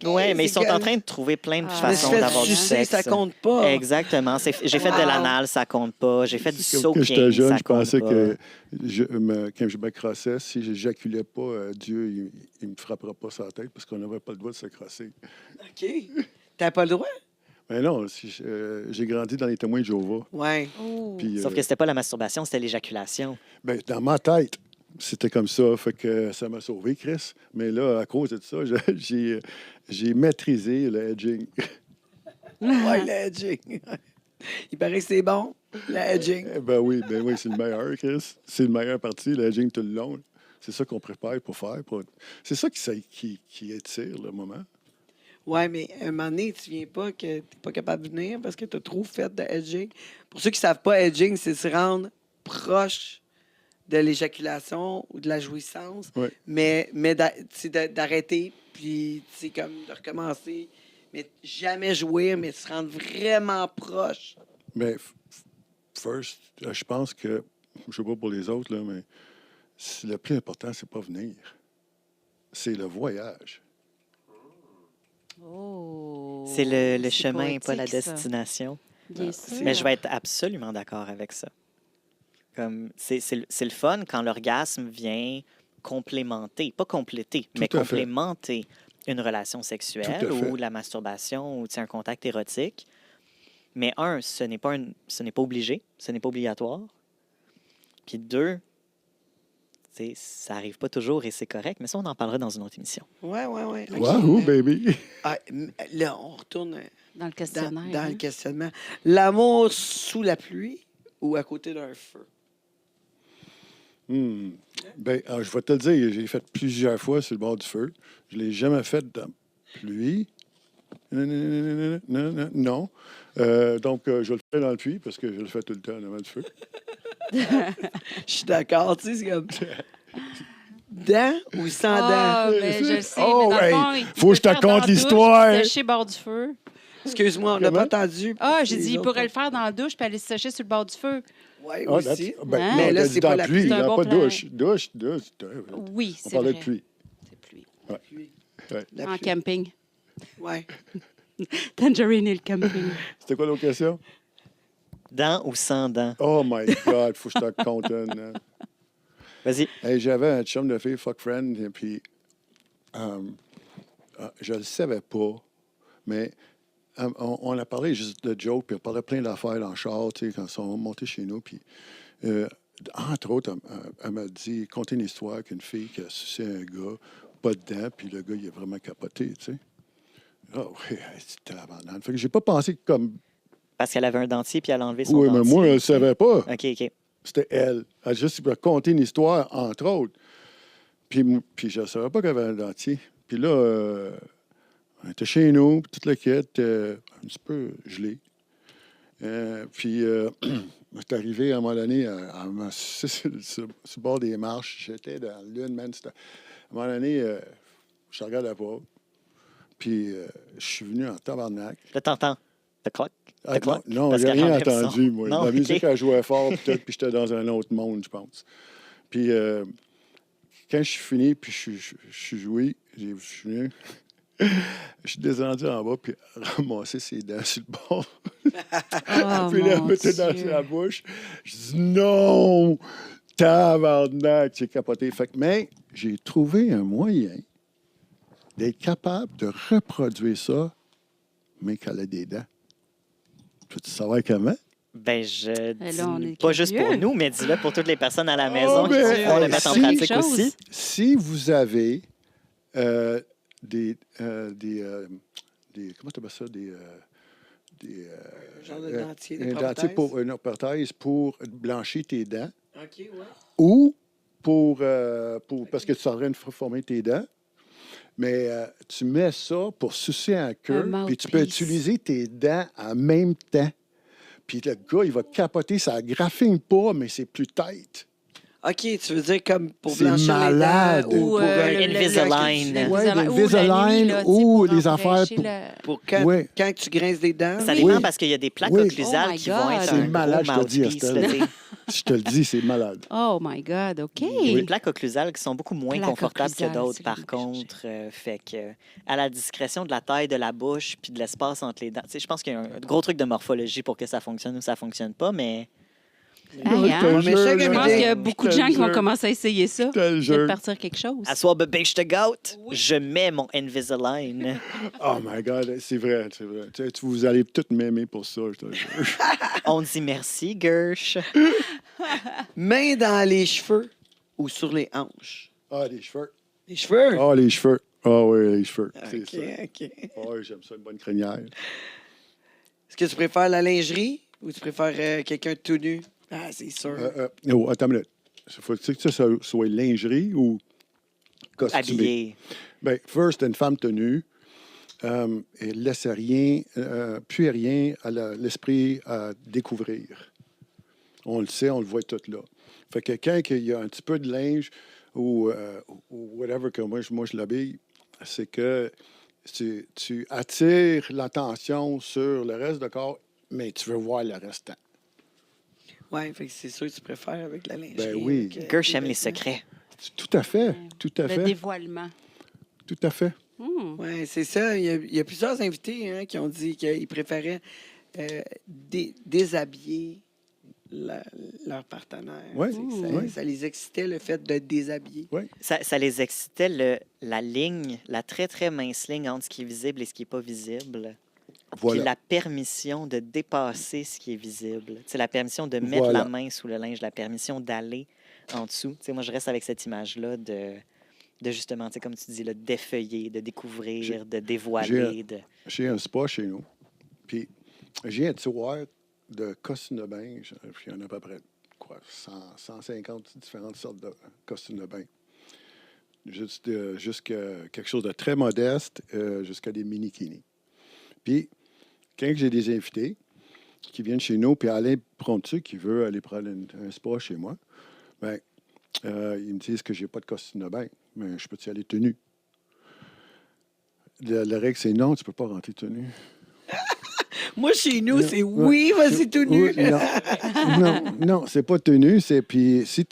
Speaker 3: Oui, mais ils sont en train de trouver plein de
Speaker 4: Ah.
Speaker 2: Je me suis
Speaker 3: façons
Speaker 2: fait
Speaker 3: d'avoir du
Speaker 2: sucer,
Speaker 3: sexe.
Speaker 2: ça compte pas.
Speaker 3: Exactement. J'ai fait de
Speaker 2: Wow.
Speaker 3: l'anal, ça compte pas. J'ai fait du
Speaker 5: Comme que j'étais
Speaker 3: soaking,
Speaker 5: jeune,
Speaker 3: ça
Speaker 5: je
Speaker 3: compte
Speaker 5: pensais
Speaker 3: pas.
Speaker 5: que quand je me crossais, si je n'éjaculais pas, Dieu, il ne me frappera pas sur la tête parce qu'on n'avait pas le droit de se crosser.
Speaker 2: OK. T'as pas le droit?
Speaker 5: Mais non, j'ai grandi dans les témoins de Jéhovah.
Speaker 2: Ouais.
Speaker 4: Oh.
Speaker 5: Puis,
Speaker 3: Sauf que c'était pas la masturbation, c'était l'éjaculation.
Speaker 5: ben, dans ma tête, c'était comme ça. Fait que ça m'a sauvé, Chris. Mais là, à cause de ça, j'ai maîtrisé le edging.
Speaker 2: Ouais, le edging. Il paraît que c'est bon, le edging.
Speaker 5: Ben oui, c'est le meilleur, Chris. C'est le meilleur parti, le edging tout le long. C'est ça qu'on prépare pour faire. C'est ça qui étire le moment.
Speaker 2: Ouais, mais à un moment donné, tu viens pas que t'es pas capable de venir parce que tu as trop fait de edging. Pour ceux qui savent pas, edging, c'est se rendre proche de l'éjaculation ou de la jouissance,
Speaker 5: Ouais.
Speaker 2: mais d'arrêter, puis comme de recommencer, mais jamais jouir, mais se rendre vraiment proche.
Speaker 5: Mais first, je pense que, je sais pas pour les autres, là, mais le plus important, c'est pas venir. C'est le voyage.
Speaker 4: Oh.
Speaker 3: C'est le
Speaker 4: C'est
Speaker 3: chemin, pas la
Speaker 4: poétique, ça.
Speaker 3: destination.
Speaker 4: Bien sûr.
Speaker 3: Mais je vais être absolument d'accord avec ça. C'est le fun quand l'orgasme vient complémenter, pas compléter, mais
Speaker 5: Tout à fait.
Speaker 3: complémenter une relation sexuelle
Speaker 5: Tout à fait.
Speaker 3: ou la masturbation ou un contact érotique. Mais ce n'est pas obligé, ce n'est pas obligatoire. Puis deux, ça arrive pas toujours et c'est correct, mais ça, on en parlera dans une autre émission.
Speaker 2: Ouais. OK.
Speaker 5: Wahoo, baby!
Speaker 2: Ah, là, on retourne
Speaker 4: Dans le
Speaker 2: dans,
Speaker 4: questionnaire.
Speaker 2: dans
Speaker 4: hein?
Speaker 2: le questionnement. L'amour sous la pluie ou à côté d'un feu?
Speaker 5: Ben, je vais te le dire, j'ai fait plusieurs fois sur le bord du feu. Je ne l'ai jamais fait dans la pluie. Non. Donc, je le fais dans le puits parce que je le fais tout le temps devant le feu.
Speaker 2: Je suis d'accord, tu sais, c'est comme... Dents ou sans dents?
Speaker 4: Ah, ben, je le sais,
Speaker 5: Oh,
Speaker 4: mais dans le
Speaker 5: hey,
Speaker 4: fond, il
Speaker 5: faut
Speaker 4: peut
Speaker 5: que je te
Speaker 4: faire dans
Speaker 5: conte
Speaker 4: la douche,
Speaker 5: l'histoire.
Speaker 4: puis sécher bord du feu.
Speaker 2: Excuse-moi, on n'a
Speaker 5: Comment?
Speaker 2: pas entendu.
Speaker 4: Ah, j'ai
Speaker 2: les
Speaker 4: dit, il
Speaker 2: autres.
Speaker 4: pourrait le faire dans la douche puis aller se sécher sur le bord du feu.
Speaker 2: Oui,
Speaker 5: Ah,
Speaker 2: aussi.
Speaker 5: ben,
Speaker 4: Hein?
Speaker 2: Mais là,
Speaker 5: t'as
Speaker 2: c'est
Speaker 5: dit
Speaker 2: pas
Speaker 5: dans
Speaker 2: la
Speaker 5: pluie,
Speaker 2: pluie.
Speaker 4: C'est un
Speaker 5: non,
Speaker 4: bon
Speaker 5: pas
Speaker 4: plan.
Speaker 5: douche. Douche.
Speaker 4: Oui,
Speaker 5: On
Speaker 4: c'est
Speaker 5: parlait
Speaker 4: vrai.
Speaker 5: de pluie.
Speaker 4: C'est pluie.
Speaker 2: La
Speaker 4: En
Speaker 2: pluie.
Speaker 4: camping.
Speaker 2: Ouais.
Speaker 4: Tangerine et le camping.
Speaker 5: C'était quoi l'autre question?
Speaker 3: Dents ou sans dents?
Speaker 5: Oh my God, faut que je te compte une. Hein.
Speaker 3: Vas-y.
Speaker 5: Hey, j'avais un chum de fille, fuck friend, et puis je le savais pas, mais on a parlé juste de joke, puis on parlait plein d'affaires dans le char, tu sais, quand ils sont montés chez nous, puis entre autres, elle m'a dit, conter une histoire qu'une fille qui a sucé un gars, pas de dents, puis le gars, il a vraiment capoté, tu sais. Ah oui, c'était abandonné. Fait que j'ai pas pensé comme,
Speaker 3: Parce qu'elle avait un dentier puis elle a enlevé son
Speaker 5: oui,
Speaker 3: dentier.
Speaker 5: mais moi, je le savais pas.
Speaker 3: OK.
Speaker 5: C'était elle. Elle a juste conté une histoire, entre autres. Puis je ne savais pas qu'elle avait un dentier. Puis là, on était chez nous, puis toute la quête, un petit peu gelée. Puis, c'est arrivé à un moment donné, sur le bord des marches. J'étais dans la lune, man. À un moment donné, je regardais pas. Puis, je suis venu en tabarnak.
Speaker 3: Là, t'entends. T'as cloc.
Speaker 5: Ah,
Speaker 3: cloc.
Speaker 5: non,
Speaker 3: Parce
Speaker 5: j'ai
Speaker 3: qu'elle
Speaker 5: rien
Speaker 3: enlève son-
Speaker 5: entendu, moi.
Speaker 3: Non,
Speaker 5: La
Speaker 3: OK.
Speaker 5: musique, elle jouait fort, puis tout, puis j'étais dans un autre monde, je pense. Puis, quand je suis fini, puis je suis joué, je suis venu, je suis descendu en bas, puis ramassé ses dents sur le bord.
Speaker 4: Oh,
Speaker 5: Puis là,
Speaker 4: mon
Speaker 5: mettait dans
Speaker 4: Dieu.
Speaker 5: sa bouche. Je dis non, tabarnak, j'ai capoté. Fait que, mais j'ai trouvé un moyen d'être capable de reproduire ça, mais qu'elle a des dents. Peux-tu savoir comment?
Speaker 3: Ben, je
Speaker 4: Et là, on
Speaker 3: dis
Speaker 4: est
Speaker 3: pas juste pour
Speaker 4: curieux.
Speaker 3: nous, mais dis-le pour toutes les personnes à la maison qui
Speaker 5: ben,
Speaker 3: vont pouvoir le
Speaker 5: hey,
Speaker 3: mettre en
Speaker 5: si-
Speaker 3: pratique
Speaker 4: Quelque chose.
Speaker 3: aussi.
Speaker 5: Si vous avez des comment tu appelles ça?
Speaker 2: Genre de dentier, de
Speaker 5: un dentier
Speaker 2: prothèse.
Speaker 5: pour une prothèse pour blanchir tes dents
Speaker 2: OK, ouais.
Speaker 5: ou pour parce que tu es en train de former tes dents. Mais tu mets ça pour sucer en queue,
Speaker 4: Un
Speaker 5: puis tu peux
Speaker 4: mouthpiece.
Speaker 5: utiliser tes dents en même temps. Puis le gars, il va capoter, ça graphine pas, mais c'est plus tight.
Speaker 2: OK, tu veux dire comme pour
Speaker 5: C'est
Speaker 2: blanchir
Speaker 5: malade.
Speaker 2: les dents ou pour,
Speaker 3: Invisalign.
Speaker 5: Ouais,
Speaker 4: Invisalign.
Speaker 5: le
Speaker 4: Ou la
Speaker 5: Invisalign,
Speaker 4: nuit, là, tu sais,
Speaker 5: ou
Speaker 4: pour
Speaker 5: les affaires
Speaker 4: empêcher
Speaker 5: pour-
Speaker 4: le-
Speaker 2: pour quand,
Speaker 5: Ouais.
Speaker 2: quand tu grinces des dents?
Speaker 3: Ça
Speaker 4: Oui.
Speaker 3: dépend
Speaker 5: Oui.
Speaker 3: parce qu'il y a des plaques
Speaker 5: Oui.
Speaker 3: occlusales
Speaker 4: Oh my
Speaker 3: qui vont
Speaker 4: God.
Speaker 3: être
Speaker 5: C'est
Speaker 3: un
Speaker 5: malade,
Speaker 3: gros
Speaker 5: je te dis,
Speaker 3: mouthpiece.
Speaker 5: Estelle.
Speaker 3: là, tu sais.
Speaker 5: Je te le dis, c'est malade.
Speaker 4: Oh my God, OK.
Speaker 3: Il y a des plaques occlusales qui sont beaucoup moins
Speaker 4: Plaques
Speaker 3: confortables que
Speaker 4: occlusales,
Speaker 3: d'autres,
Speaker 4: c'est
Speaker 3: par
Speaker 4: le mot que je
Speaker 3: contre. Fait que, à la discrétion de la taille de la bouche puis de l'espace entre les dents. Tu sais, je pense qu'il y a un gros truc de morphologie pour que ça fonctionne ou ça fonctionne pas, mais
Speaker 4: Hey,
Speaker 5: Je te
Speaker 4: hein?
Speaker 5: le
Speaker 2: Mais chaque
Speaker 5: jure,
Speaker 4: Je pense
Speaker 2: idée-
Speaker 4: qu'il y a
Speaker 5: je
Speaker 4: beaucoup de
Speaker 5: te
Speaker 4: gens
Speaker 5: le
Speaker 4: qui vont
Speaker 5: jure.
Speaker 4: commencer à essayer ça.
Speaker 5: Je te le
Speaker 4: De
Speaker 5: jure.
Speaker 4: partir quelque chose.
Speaker 3: à soir, bébé, je te gâte. Je mets mon Invisalign.
Speaker 5: Oh my God, c'est vrai, c'est vrai. Vous allez toutes m'aimer pour ça, je te le jure.
Speaker 3: On dit merci, Gersh.
Speaker 2: Main dans les cheveux ou sur les hanches?
Speaker 5: Ah, les cheveux.
Speaker 2: Les cheveux?
Speaker 5: Ah, les cheveux. Ah oui, les cheveux. C'est
Speaker 2: OK,
Speaker 5: ça.
Speaker 2: OK.
Speaker 5: Ah oui, j'aime ça, une bonne crinière.
Speaker 2: Est-ce que tu préfères la lingerie ou tu préfères quelqu'un tout nu? Ah, c'est sûr.
Speaker 5: Oh, attends une minute. Faut-il que ça soit lingerie ou costumé?
Speaker 3: Habillé.
Speaker 5: Bien, first, une femme tenue, elle ne laisse rien, puis rien à l'esprit à découvrir. On le sait, on le voit tout là. Fait que quand il y a un petit peu de linge ou whatever que moi je l'habille, c'est que tu attires l'attention sur le reste du corps, mais tu veux voir le restant.
Speaker 2: Oui, fait que c'est sûr que tu préfères avec la lingerie.
Speaker 5: Ben oui.
Speaker 2: avec,
Speaker 3: Gersh
Speaker 2: des
Speaker 3: aime les
Speaker 2: vêtements.
Speaker 3: secrets.
Speaker 5: Tout à fait, tout à
Speaker 4: Le
Speaker 5: fait,
Speaker 4: dévoilement.
Speaker 5: tout à fait.
Speaker 2: Oui, c'est ça. Il y a plusieurs invités qui ont dit qu'ils préféraient déshabiller leur partenaire.
Speaker 5: Ouais.
Speaker 2: Tu sais,
Speaker 5: Ouais.
Speaker 2: ça les excitait, le fait de déshabiller.
Speaker 3: Ça les excitait, la ligne, la très, très mince ligne entre ce qui est visible et ce qui n'est pas visible. Puis
Speaker 5: Voilà.
Speaker 3: la permission de dépasser ce qui est visible. C'est la permission de mettre
Speaker 5: Voilà.
Speaker 3: la main sous le linge, la permission d'aller en dessous. Tu sais, moi, je reste avec cette image-là de justement, tu sais, comme tu dis, là, d'effeuiller, de découvrir, de dévoiler.
Speaker 5: J'ai un spa chez nous. Puis j'ai un tiroir de costume de bain, il y en a à peu près 150 différentes sortes de costumes de bain. Jusqu'à quelque chose de très modeste, jusqu'à des mini-kinis. Puis, quand j'ai des invités qui viennent chez nous, puis Alain Promptu, qui veut aller prendre un spa chez moi, bien, ils me disent que je n'ai pas de costume de bain, mais je peux-tu aller tenue? La règle, c'est non, tu ne peux pas rentrer tenue.
Speaker 2: Moi, chez nous,
Speaker 5: Non,
Speaker 2: c'est
Speaker 5: ouais.
Speaker 2: oui, vas-y tout nu.
Speaker 5: Oui, non, c'est pas tenu. Puis si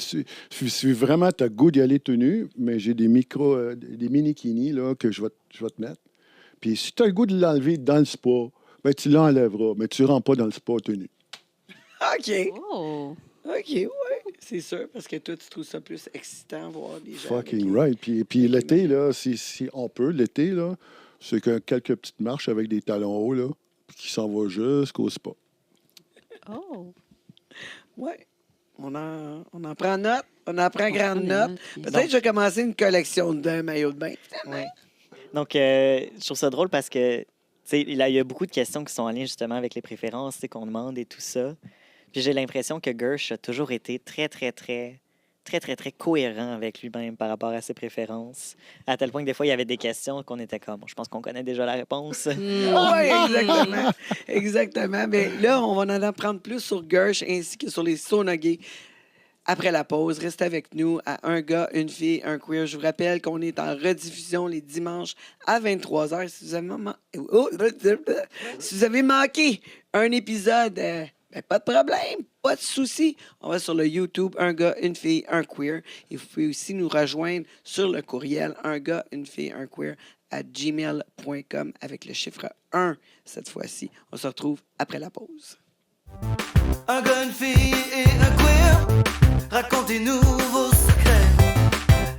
Speaker 5: si vraiment tu as le goût d'y aller tenu, mais j'ai des mini-kinis là, que je vais te mettre. Puis si tu as le goût de l'enlever dans le spa, ben, tu l'enlèveras, mais tu ne rentres pas dans le spa tenu.
Speaker 2: OK.
Speaker 4: Oh!
Speaker 2: OK, ouais. C'est sûr, parce que toi, tu trouves ça plus excitant, voir des gens.
Speaker 5: Fucking right. Puis l'été, là, si on peut, l'été, là, c'est que quelques petites marches avec des talons hauts, là, qui s'en va jusqu'au spa.
Speaker 4: Oh!
Speaker 2: Oui. On en prend note. On en prend grande
Speaker 4: prend
Speaker 2: note.
Speaker 4: des notes,
Speaker 2: Peut-être que je vais commencer une collection de maillots de bain.
Speaker 3: Ouais. Donc, je trouve ça drôle parce que, tu sais, il y a beaucoup de questions qui sont en lien justement avec les préférences, tu sais, qu'on demande et tout ça. Puis j'ai l'impression que Gersh a toujours été très cohérent avec lui-même par rapport à ses préférences. À tel point que des fois, il y avait des questions qu'on était comme, je pense qu'on connaît déjà la réponse.
Speaker 2: Oui, exactement. Exactement. Mais là, on va en apprendre plus sur Gersh ainsi que sur les Sonogay. Après la pause, restez avec nous à Un gars, une fille, un queer. Je vous rappelle qu'on est en rediffusion les dimanches à 23h. Si vous avez manqué un épisode, ben, pas de problème, pas de souci. On va sur le YouTube Un gars, une fille, un queer. Et vous pouvez aussi nous rejoindre sur le courriel Un gars, une fille, un queer @gmail.com avec le chiffre 1 cette fois-ci. On se retrouve après la pause.
Speaker 1: Un gars, une fille et un queer. Racontez-nous vos secrets.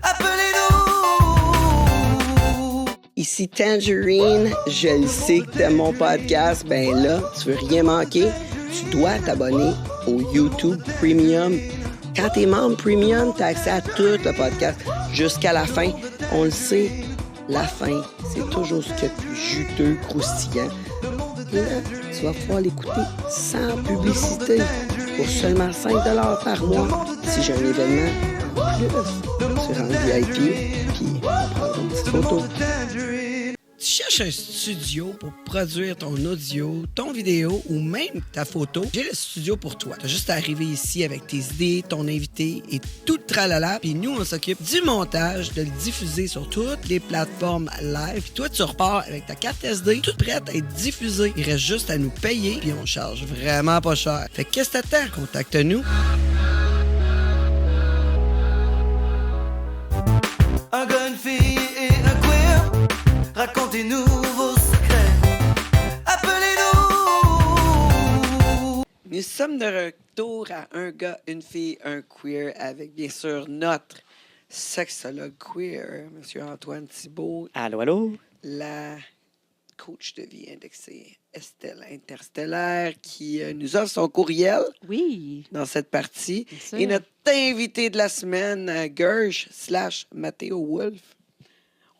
Speaker 1: Appelez-nous.
Speaker 2: Ici Tangerine, je le sais que t'aimes mon podcast. Ben là, tu veux rien manquer, tu dois t'abonner au YouTube Premium. Quand t'es membre Premium, t'as accès à tout le podcast jusqu'à la fin. On le sait, la fin, c'est toujours ce qu'il y a de plus juteux, croustillant. Et là, tu vas pouvoir l'écouter sans publicité pour seulement 5 $ par mois. Si j'ai un événement en plus, tu rentres VIP, puis on prend une petite photo. Tu cherches un studio pour produire ton audio, ton vidéo ou même ta photo? J'ai le studio pour toi. Tu as juste à arriver ici avec tes idées, ton invité et tout le tralala. Puis nous, on s'occupe du montage, de le diffuser sur toutes les plateformes live. Puis toi, tu repars avec ta carte SD, toute prête à être diffusée. Il reste juste à nous payer, puis on charge vraiment pas cher. Fait que qu'est-ce que t'attends? Contacte-nous.
Speaker 1: Un gars, une fille et un queer. Racontez-nous vos secrets. Appelez-nous.
Speaker 2: Nous sommes de retour à Un gars, une fille, un queer avec bien sûr notre sexologue queer, M. Antoine Thibault,
Speaker 3: Allô, allô?
Speaker 2: la coach de vie indexée Estelle Interstellaire qui nous offre son courriel
Speaker 4: Oui!
Speaker 2: dans cette partie.
Speaker 4: Bien sûr.
Speaker 2: Et notre invité de la semaine, Gersh / Matteo Wolf.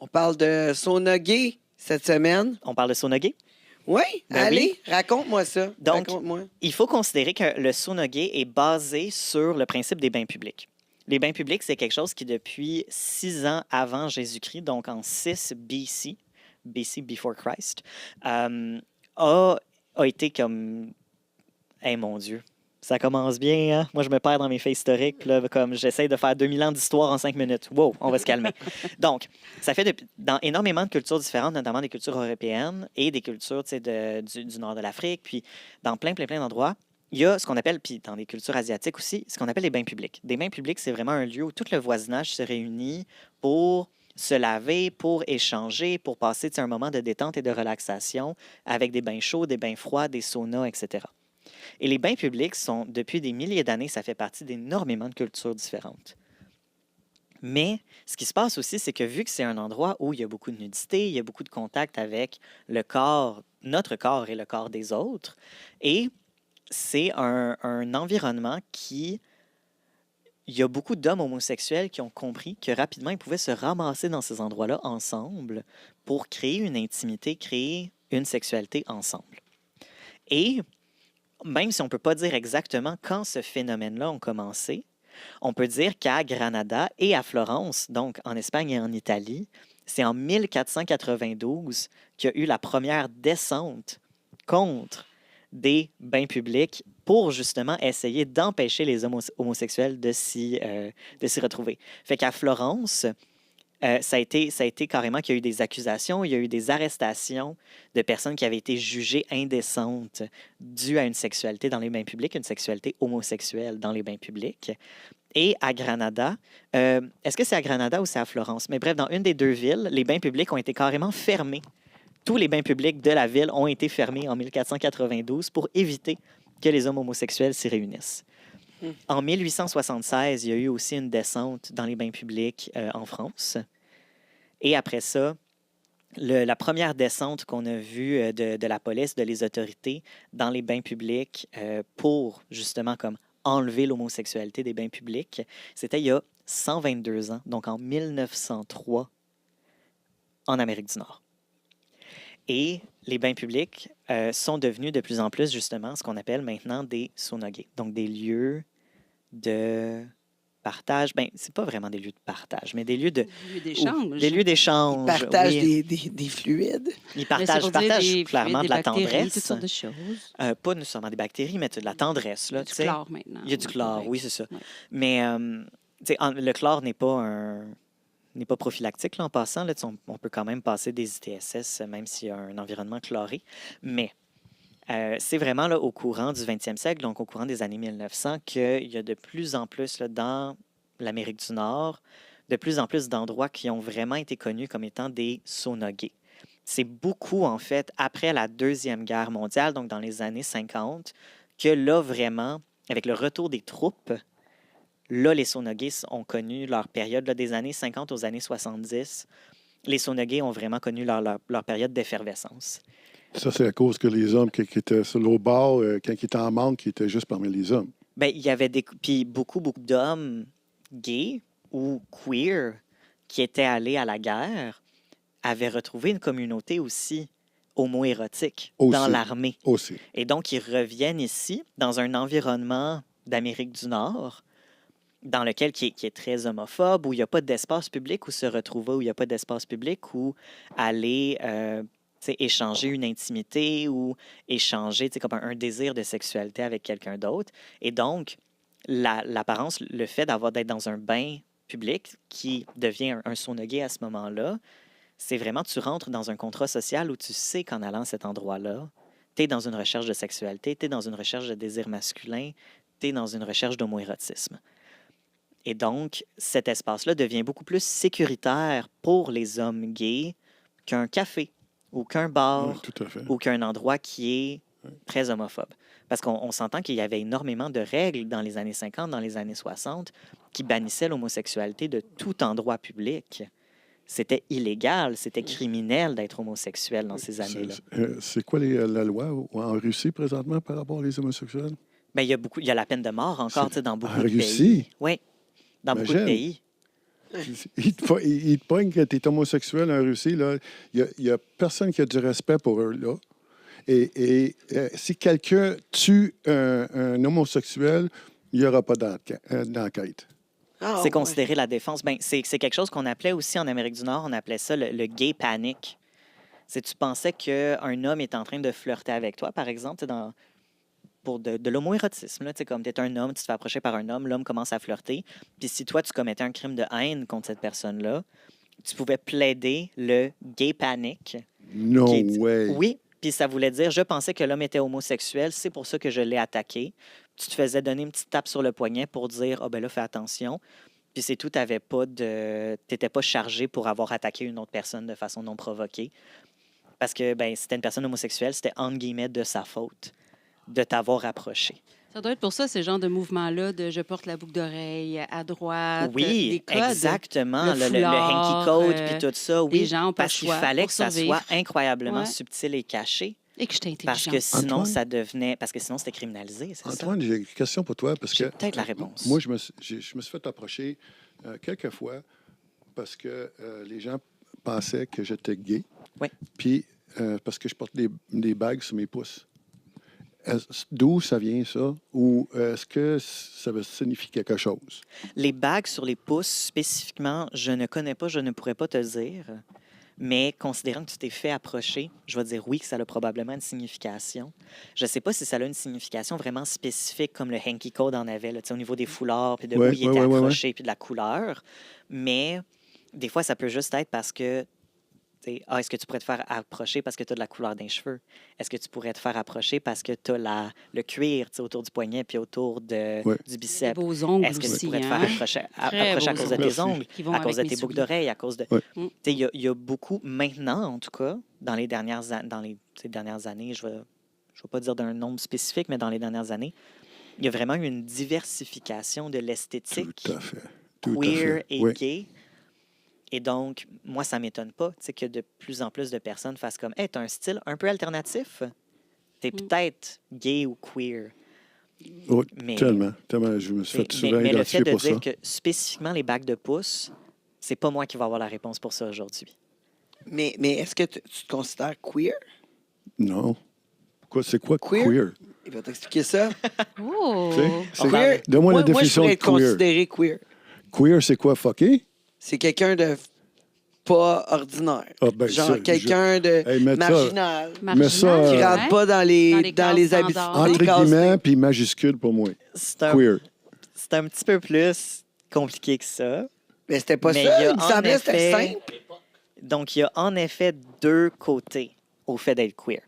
Speaker 2: On parle de Sonogay cette semaine.
Speaker 3: On parle de Sonogay.
Speaker 2: Oui,
Speaker 3: Ben
Speaker 2: allez, raconte-moi ça.
Speaker 3: Donc,
Speaker 2: Raconte-moi.
Speaker 3: Il faut considérer que le Sonogay est basé sur le principe des bains publics. Les bains publics, c'est quelque chose qui, depuis 6 ans avant Jésus-Christ, donc en 6 BC, before Christ, a été comme... Hey, mon Dieu, ça commence bien, hein? Moi, je me perds dans mes faits historiques, puis là, comme j'essaie de faire 2000 ans d'histoire en 5 minutes. Wow, on va se calmer. Donc, ça fait dans énormément de cultures différentes, notamment des cultures européennes et des cultures du nord de l'Afrique, puis dans plein d'endroits, il y a ce qu'on appelle, puis dans des cultures asiatiques aussi, ce qu'on appelle les bains publics. Des bains publics, c'est vraiment un lieu où tout le voisinage se réunit pour se laver, pour échanger, pour passer un moment de détente et de relaxation avec des bains chauds, des bains froids, des saunas, etc. Et les bains publics sont, depuis des milliers d'années, ça fait partie d'énormément de cultures différentes. Mais ce qui se passe aussi, c'est que vu que c'est un endroit où il y a beaucoup de nudité, il y a beaucoup de contact avec le corps, notre corps et le corps des autres, et c'est un environnement qui... Il y a beaucoup d'hommes homosexuels qui ont compris que rapidement, ils pouvaient se ramasser dans ces endroits-là ensemble pour créer une intimité, créer une sexualité ensemble. Et même si on ne peut pas dire exactement quand ce phénomène-là a commencé, on peut dire qu'à Granada et à Florence, donc en Espagne et en Italie, c'est en 1492 qu'il y a eu la première descente contre des bains publics pour justement essayer d'empêcher les homosexuels de s'y retrouver. Fait qu'à Florence, ça a été carrément qu'il y a eu des accusations, il y a eu des arrestations de personnes qui avaient été jugées indécentes dues à une sexualité dans les bains publics, une sexualité homosexuelle dans les bains publics. Et à Granada, est-ce que c'est à Granada ou c'est à Florence? Mais bref, dans une des deux villes, les bains publics ont été carrément fermés. Tous les bains publics de la ville ont été fermés en 1492 pour éviter que les hommes homosexuels s'y réunissent. En 1876, il y a eu aussi une descente dans les bains publics en France. Et après ça, la première descente qu'on a vue de la police, de les autorités dans les bains publics pour justement comme enlever l'homosexualité des bains publics, c'était il y a 122 ans, donc en 1903, en Amérique du Nord. Et les bains publics sont devenus de plus en plus, justement, ce qu'on appelle maintenant des saunas-gays. Donc, des lieux de partage. Bien, c'est pas vraiment des lieux de partage, mais des lieux de...
Speaker 4: Des lieux d'échange.
Speaker 3: Des lieux d'échange.
Speaker 2: Ils partagent
Speaker 3: oui.
Speaker 2: des fluides.
Speaker 3: Ils partagent clairement de la tendresse.
Speaker 4: Toutes sortes de choses.
Speaker 3: Pas nécessairement des bactéries, mais de la tendresse. Là,
Speaker 4: Du chlore maintenant.
Speaker 3: Il y a du chlore, oui, c'est ça.
Speaker 4: Ouais.
Speaker 3: Mais le chlore n'est pas prophylactique là, en passant. Là, on peut quand même passer des ITSS, même s'il y a un environnement chloré. Mais c'est vraiment là, au courant du 20e siècle, donc au courant des années 1900, qu'il y a de plus en plus là, dans l'Amérique du Nord, de plus en plus d'endroits qui ont vraiment été connus comme étant des saunas gays. C'est beaucoup, en fait, après la Deuxième Guerre mondiale, donc dans les années 50, que là, vraiment, avec le retour des troupes, là, les saunas gays ont connu leur période là, des années 50 aux années 70. Les saunas gays ont vraiment connu leur période d'effervescence.
Speaker 5: Ça, c'est à cause que les hommes qui étaient sur l'autre bord, quand ils étaient en manque, qui étaient juste parmi les hommes.
Speaker 3: Bien, il y avait puis beaucoup d'hommes gays ou queer qui étaient allés à la guerre avaient retrouvé une communauté aussi homo-érotique dans l'armée.
Speaker 5: Aussi.
Speaker 3: Et donc, ils reviennent ici dans un environnement d'Amérique du Nord dans lequel qui est très homophobe, où il n'y a pas d'espace public où se retrouver, où il n'y a pas d'espace public où aller échanger une intimité ou échanger comme un désir de sexualité avec quelqu'un d'autre. Et donc, l'apparence, le fait d'être dans un bain public qui devient un sauna gay à ce moment-là, c'est vraiment, tu rentres dans un contrat social où tu sais qu'en allant à cet endroit-là, tu es dans une recherche de sexualité, tu es dans une recherche de désir masculin, tu es dans une recherche d'homo-érotisme. Et donc, cet espace-là devient beaucoup plus sécuritaire pour les hommes gays qu'un café ou qu'un bar
Speaker 5: Oui, tout à fait.
Speaker 3: ou qu'un endroit qui est très homophobe. Parce qu'on s'entend qu'il y avait énormément de règles dans les années 50, dans les années 60, qui bannissaient l'homosexualité de tout endroit public. C'était illégal, c'était criminel d'être homosexuel dans ces années-là.
Speaker 5: C'est quoi la loi en Russie présentement par rapport aux homosexuels?
Speaker 3: Bien, il y a la peine de mort encore dans beaucoup de pays.
Speaker 5: En Russie?
Speaker 3: Oui, dans beaucoup de pays.
Speaker 5: Ils te pognent que tu es homosexuel en Russie. Il n'y a personne qui a du respect pour eux. Là. Et si quelqu'un tue un homosexuel, il n'y aura pas d'enquête.
Speaker 2: Ah,
Speaker 3: C'est considéré la défense. Ben, c'est quelque chose qu'on appelait aussi en Amérique du Nord, on appelait ça le gay panic. C'est tu pensais qu'un homme est en train de flirter avec toi, par exemple, pour de l'homo-érotisme. Là, comme tu es un homme, tu te fais approcher par un homme, l'homme commence à flirter. Puis si toi, tu commettais un crime de haine contre cette personne-là, tu pouvais plaider le gay panic.
Speaker 5: No way.
Speaker 3: Oui, puis ça voulait dire, je pensais que l'homme était homosexuel, c'est pour ça que je l'ai attaqué. Tu te faisais donner une petite tape sur le poignet pour dire, ben là, fais attention. Puis c'est tout, tu n'étais pas chargé pour avoir attaqué une autre personne de façon non provoquée. Parce que c'était une personne homosexuelle, c'était entre guillemets de sa faute de t'avoir approché.
Speaker 4: Ça doit être pour ça, ces genres de mouvements-là, de je porte la boucle d'oreille à droite,
Speaker 3: Oui,
Speaker 4: des codes.
Speaker 3: Exactement. Le
Speaker 4: foulard,
Speaker 3: hanky code, puis tout ça. Oui,
Speaker 4: les gens ont pas
Speaker 3: parce
Speaker 4: le
Speaker 3: qu'il
Speaker 4: choix
Speaker 3: fallait
Speaker 4: pour
Speaker 3: que ça
Speaker 4: survivre.
Speaker 3: soit incroyablement
Speaker 4: Ouais.
Speaker 3: subtil et caché.
Speaker 4: Et que j'étais
Speaker 3: Parce
Speaker 4: intelligente.
Speaker 3: que sinon,
Speaker 5: Antoine?
Speaker 3: ça devenait... Parce que sinon, c'était criminalisé, c'est ça?
Speaker 5: Antoine, j'ai une question pour toi. Parce
Speaker 3: J'ai
Speaker 5: que
Speaker 3: peut-être la réponse.
Speaker 5: Moi, je me suis fait approcher quelques fois parce que les gens pensaient que j'étais gay.
Speaker 3: Oui.
Speaker 5: Puis parce que je porte des bagues sur mes pouces. D'où ça vient, ça? Ou est-ce que ça veut signifier quelque chose?
Speaker 3: Les bagues sur les pouces, spécifiquement, je ne connais pas, je ne pourrais pas te dire. Mais considérant que tu t'es fait approcher, je vais dire oui, que ça a probablement une signification. Je ne sais pas si ça a une signification vraiment spécifique comme le hanky code en avait, là, tu sais, au niveau des foulards, puis de où il était accroché, puis de la couleur. Mais des fois, ça peut juste être parce que est-ce que tu pourrais te faire approcher parce que tu as de la couleur des cheveux? Est-ce que tu pourrais te faire approcher parce que tu as le cuir autour du poignet puis autour du
Speaker 4: Des
Speaker 3: biceps?
Speaker 4: beaux ongles
Speaker 3: Est-ce que
Speaker 4: aussi,
Speaker 3: tu pourrais te faire
Speaker 4: hein?
Speaker 3: approcher
Speaker 4: Très
Speaker 3: à
Speaker 4: beaux
Speaker 3: cause de
Speaker 4: ongles.
Speaker 3: tes ongles,
Speaker 4: Qui vont
Speaker 3: à cause de
Speaker 4: avec
Speaker 3: tes
Speaker 4: mes
Speaker 3: boucles
Speaker 4: souliers.
Speaker 3: d'oreilles, à cause de...
Speaker 5: Ouais.
Speaker 3: Il y a beaucoup, maintenant en tout cas, dans les dernières années, je vais pas dire d'un nombre spécifique, mais dans les dernières années, il y a vraiment eu une diversification de l'esthétique
Speaker 5: Tout à fait. Tout à
Speaker 3: queer
Speaker 5: fait.
Speaker 3: et
Speaker 5: Oui.
Speaker 3: gay. Et donc, moi, ça ne m'étonne pas que de plus en plus de personnes fassent comme « Hey, t'as un style un peu alternatif. T'es peut-être gay ou queer. »
Speaker 5: Oui,
Speaker 3: Mais,
Speaker 5: tellement. Je me suis fait souvent
Speaker 3: mais le fait
Speaker 5: identifier
Speaker 3: de
Speaker 5: pour ça.
Speaker 3: dire que spécifiquement les bagues de pouce, c'est pas moi qui vais avoir la réponse pour ça aujourd'hui.
Speaker 2: Mais est-ce que tu te considères queer?
Speaker 5: Non. C'est quoi
Speaker 2: Queer?
Speaker 5: queer?
Speaker 2: Il va t'expliquer ça.
Speaker 4: Oh!
Speaker 5: Tu sais, c'est-
Speaker 2: Queer,
Speaker 5: Donne-moi la
Speaker 2: moi, je
Speaker 5: définition
Speaker 2: pourrais
Speaker 5: de
Speaker 2: être
Speaker 5: queer.
Speaker 2: considéré queer.
Speaker 5: Queer, c'est quoi? Fucké?
Speaker 2: C'est quelqu'un de pas ordinaire.
Speaker 5: Ah, ben,
Speaker 2: Genre
Speaker 5: ça,
Speaker 2: quelqu'un de
Speaker 5: Hey, mets ça-
Speaker 2: marginal.
Speaker 5: Mais ça,
Speaker 2: Qui
Speaker 5: Ouais.
Speaker 2: rentre pas dans les
Speaker 4: Dans les cases
Speaker 2: habitudes.
Speaker 4: standards.
Speaker 2: dans les
Speaker 5: Entre
Speaker 2: cases-
Speaker 5: guillemets, puis majuscule pour moi.
Speaker 3: C'est un,
Speaker 5: Queer.
Speaker 3: c'est un petit peu plus compliqué que ça.
Speaker 2: Mais c'était pas
Speaker 3: Mais
Speaker 2: ça.
Speaker 3: il y a
Speaker 2: Il me
Speaker 3: en
Speaker 2: semblait que c'était
Speaker 3: effet-
Speaker 2: simple.
Speaker 3: Donc, il y a en effet deux côtés au fait d'être queer.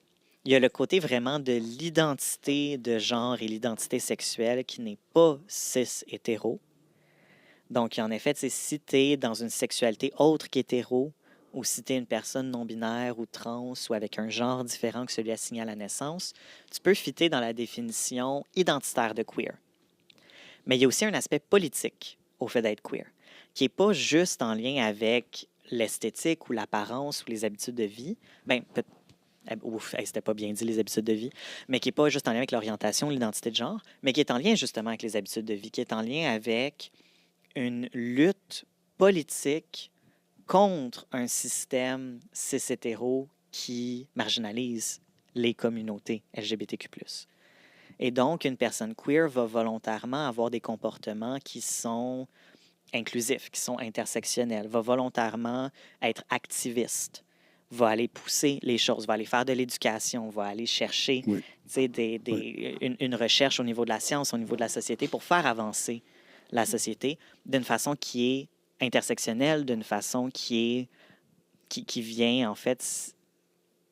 Speaker 3: Il y a le côté vraiment de l'identité de genre et l'identité sexuelle qui n'est pas cis-hétéro. Donc, en effet, si tu es dans une sexualité autre qu'hétéro, ou si tu es une personne non-binaire ou trans ou avec un genre différent que celui assigné à la naissance, tu peux fitter dans la définition identitaire de queer. Mais il y a aussi un aspect politique au fait d'être queer, qui n'est pas juste en lien avec l'esthétique ou l'apparence ou les habitudes de vie. C'était pas bien dit, les habitudes de vie, mais qui n'est pas juste en lien avec l'orientation, l'identité de genre, mais qui est en lien justement avec les habitudes de vie, qui est en lien avec une lutte politique contre un système cis-hétéro qui marginalise les communautés LGBTQ+. Et donc, une personne queer va volontairement avoir des comportements qui sont inclusifs, qui sont intersectionnels, va volontairement être activiste, va aller pousser les choses, va aller faire de l'éducation, va aller chercher
Speaker 5: Oui.
Speaker 3: une recherche au niveau de la science, au niveau de la société pour faire avancer la société d'une façon qui est intersectionnelle, d'une façon qui vient, en fait,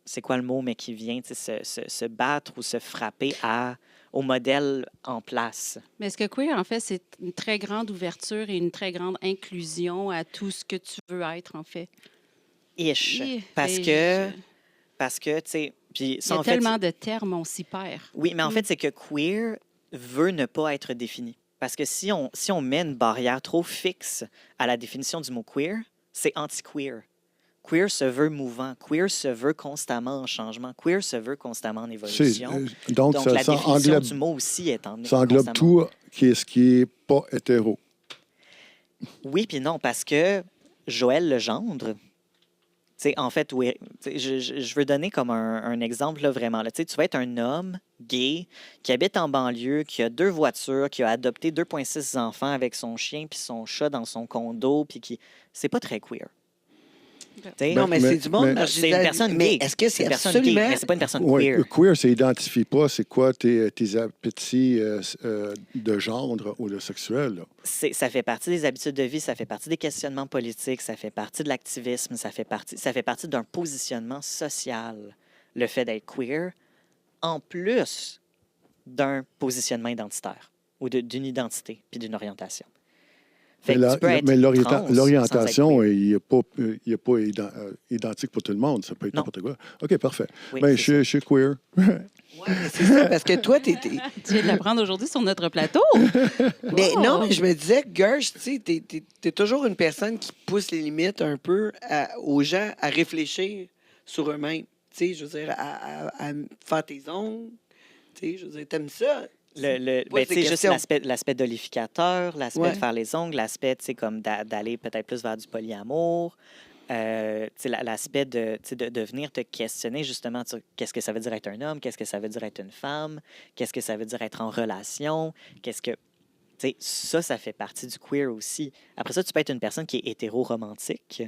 Speaker 3: c'est quoi le mot, mais qui vient se battre ou se frapper au modèle en place.
Speaker 4: Mais est-ce que queer, en fait, c'est une très grande ouverture et une très grande inclusion à tout ce que tu veux être, en fait?
Speaker 3: Ish.
Speaker 4: Et-
Speaker 3: Parce
Speaker 4: et
Speaker 3: que, tu sais, puis
Speaker 4: Il y
Speaker 3: ça,
Speaker 4: a
Speaker 3: en fait,
Speaker 4: tellement de termes, on s'y perd.
Speaker 3: oui, mais en fait, c'est que queer veut ne pas être défini. Parce que si on met une barrière trop fixe à la définition du mot queer, c'est anti-queer. Queer se veut mouvant. Queer se veut constamment en changement. Queer se veut constamment en évolution.
Speaker 5: Donc,
Speaker 3: Donc,
Speaker 5: ça,
Speaker 3: la
Speaker 5: ça
Speaker 3: définition
Speaker 5: englobe,
Speaker 3: du mot aussi est en
Speaker 5: ça englobe
Speaker 3: constamment.
Speaker 5: tout ce qui est pas hétéro.
Speaker 3: Oui, puis non, parce que Joël Legendre, en fait, oui, je veux donner comme un exemple là, vraiment. Là, tu vas être un homme gay qui habite en banlieue, qui a 2 voitures, qui a adopté 2,6 enfants avec son chien puis son chat dans son condo, puis qui... C'est pas très queer. T'sais,
Speaker 2: Non, mais c'est du monde
Speaker 5: mais-
Speaker 2: marginal.
Speaker 3: c'est une personne
Speaker 2: Mais
Speaker 3: gay.
Speaker 2: est-ce que c'est
Speaker 3: une personne gay,
Speaker 2: absolument...
Speaker 3: mais c'est pas une personne
Speaker 5: Oui,
Speaker 3: queer.
Speaker 5: queer, ça identifie pas c'est quoi tes appétits de genre ou de sexuel. Là.
Speaker 3: Ça fait partie des habitudes de vie, ça fait partie des questionnements politiques, ça fait partie de l'activisme, ça fait partie d'un positionnement social, le fait d'être queer, en plus d'un positionnement identitaire ou d'une identité puis d'une orientation. Fait que tu peux être
Speaker 5: Mais
Speaker 3: trans
Speaker 5: l'orientation,
Speaker 3: sans être
Speaker 5: il n'est pas identique pour tout le monde. Ça peut être
Speaker 3: Non.
Speaker 5: n'importe quoi. OK, parfait.
Speaker 3: Oui,
Speaker 5: Ben,
Speaker 3: c'est
Speaker 5: je suis queer.
Speaker 2: Ouais, mais c'est ça, parce que toi, t'es...
Speaker 4: Tu viens de l'apprendre aujourd'hui sur notre plateau.
Speaker 2: Mais
Speaker 4: Oh!
Speaker 2: non, mais je me disais, Gersh, tu sais, t'es toujours une personne qui pousse les limites un peu aux gens à réfléchir sur eux-mêmes. Tu sais, je veux dire, à faire tes ongles. Tu sais, je veux dire, t'aimes ça.
Speaker 3: Ben,
Speaker 2: Pose
Speaker 3: tu
Speaker 2: des
Speaker 3: sais, juste
Speaker 2: questions.
Speaker 3: l'aspect dolificateur, l'aspect
Speaker 2: Ouais.
Speaker 3: de faire les ongles, l'aspect, tu sais, comme d'aller peut-être plus vers du polyamour. l'aspect de venir te questionner justement sur qu'est-ce que ça veut dire être un homme, qu'est-ce que ça veut dire être une femme, qu'est-ce que ça veut dire être en relation, qu'est-ce que... Ça fait partie du queer aussi. Après ça, tu peux être une personne qui est hétéro-romantique,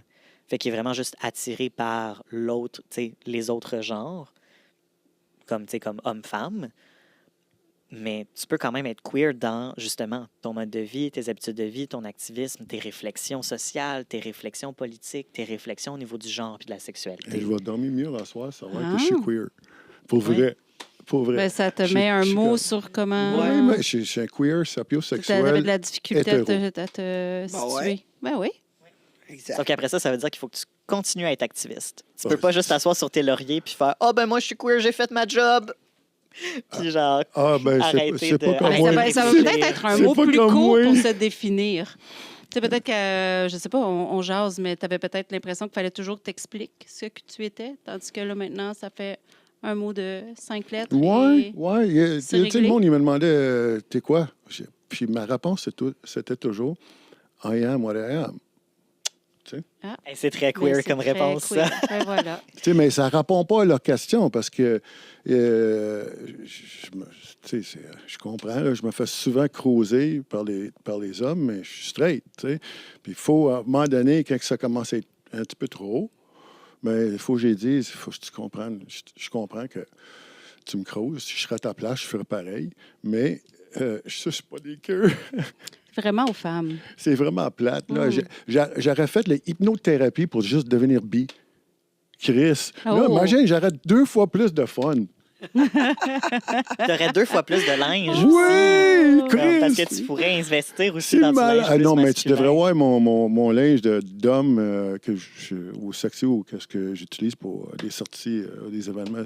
Speaker 3: fait qui est vraiment juste attirée par l'autre, les autres genres, comme homme-femme. Mais tu peux quand même être queer dans, justement, ton mode de vie, tes habitudes de vie, ton activisme, tes réflexions sociales, tes réflexions politiques, tes réflexions au niveau du genre et de la sexualité.
Speaker 5: Je vais dormir mieux la soir, savoir que je suis queer. Pour vrai. Pour vrai.
Speaker 4: Ben, ça te met un mot sur comment...
Speaker 5: Oui, mais je suis un queer sapiosexuel.
Speaker 4: Tu avais de la difficulté à te situer.
Speaker 2: ouais.
Speaker 4: Ben oui.
Speaker 2: Exact.
Speaker 3: Sauf qu'après ça, ça veut dire qu'il faut que tu continues à être activiste. Tu peux pas juste t'asseoir sur tes lauriers puis faire « Ah, ben moi, je suis queer, j'ai fait ma job! » Puis genre,
Speaker 5: c'est pas comme
Speaker 4: Ben,
Speaker 5: moi.
Speaker 4: ça va peut-être être un
Speaker 5: C'est
Speaker 4: mot
Speaker 5: pas
Speaker 4: plus
Speaker 5: comme
Speaker 4: court
Speaker 5: moi.
Speaker 4: pour se définir. Tu sais, peut-être que, je sais pas, on jase, mais tu avais peut-être l'impression qu'il fallait toujours que tu expliques ce que tu étais, tandis que là, maintenant, ça fait un mot de 5 lettres.
Speaker 5: Oui,
Speaker 4: et
Speaker 5: oui. Tu sais,
Speaker 4: réglé.
Speaker 5: le monde, il me demandait t'es quoi? Puis ma réponse, c'était toujours I am what I am.
Speaker 3: hey, c'est très
Speaker 4: Mais
Speaker 3: queer
Speaker 4: c'est
Speaker 3: comme
Speaker 4: très
Speaker 3: réponse,
Speaker 4: queer.
Speaker 3: ça.
Speaker 4: Ben voilà.
Speaker 5: Tu sais, mais ça ne répond pas à leur question parce que je comprends. Là, je me fais souvent creuser par les hommes, mais je suis straight. Tu sais. Puis il faut, à un moment donné, quand ça commence à être un petit peu trop, mais il faut que j'ai dit, il faut que tu comprennes. Je comprends que tu me creuses. Si je serais à ta place, je ferais pareil. Mais je suce pas des queues.
Speaker 4: Vraiment aux femmes.
Speaker 5: C'est vraiment plate. Là. J'aurais fait l'hypnothérapie pour juste devenir bi. Chris. Là,
Speaker 4: Oh.
Speaker 5: imagine, j'aurais 2 fois plus de fun.
Speaker 3: T'aurais 2 fois plus de linge.
Speaker 5: Oui, Chris!
Speaker 3: Parce que tu pourrais investir aussi
Speaker 5: C'est
Speaker 3: dans du
Speaker 5: malade.
Speaker 3: linge
Speaker 5: Ah
Speaker 3: plus
Speaker 5: non, mais tu
Speaker 3: masculin.
Speaker 5: devrais voir mon linge d'homme ou sexy ou qu'est-ce que j'utilise pour des sorties, des événements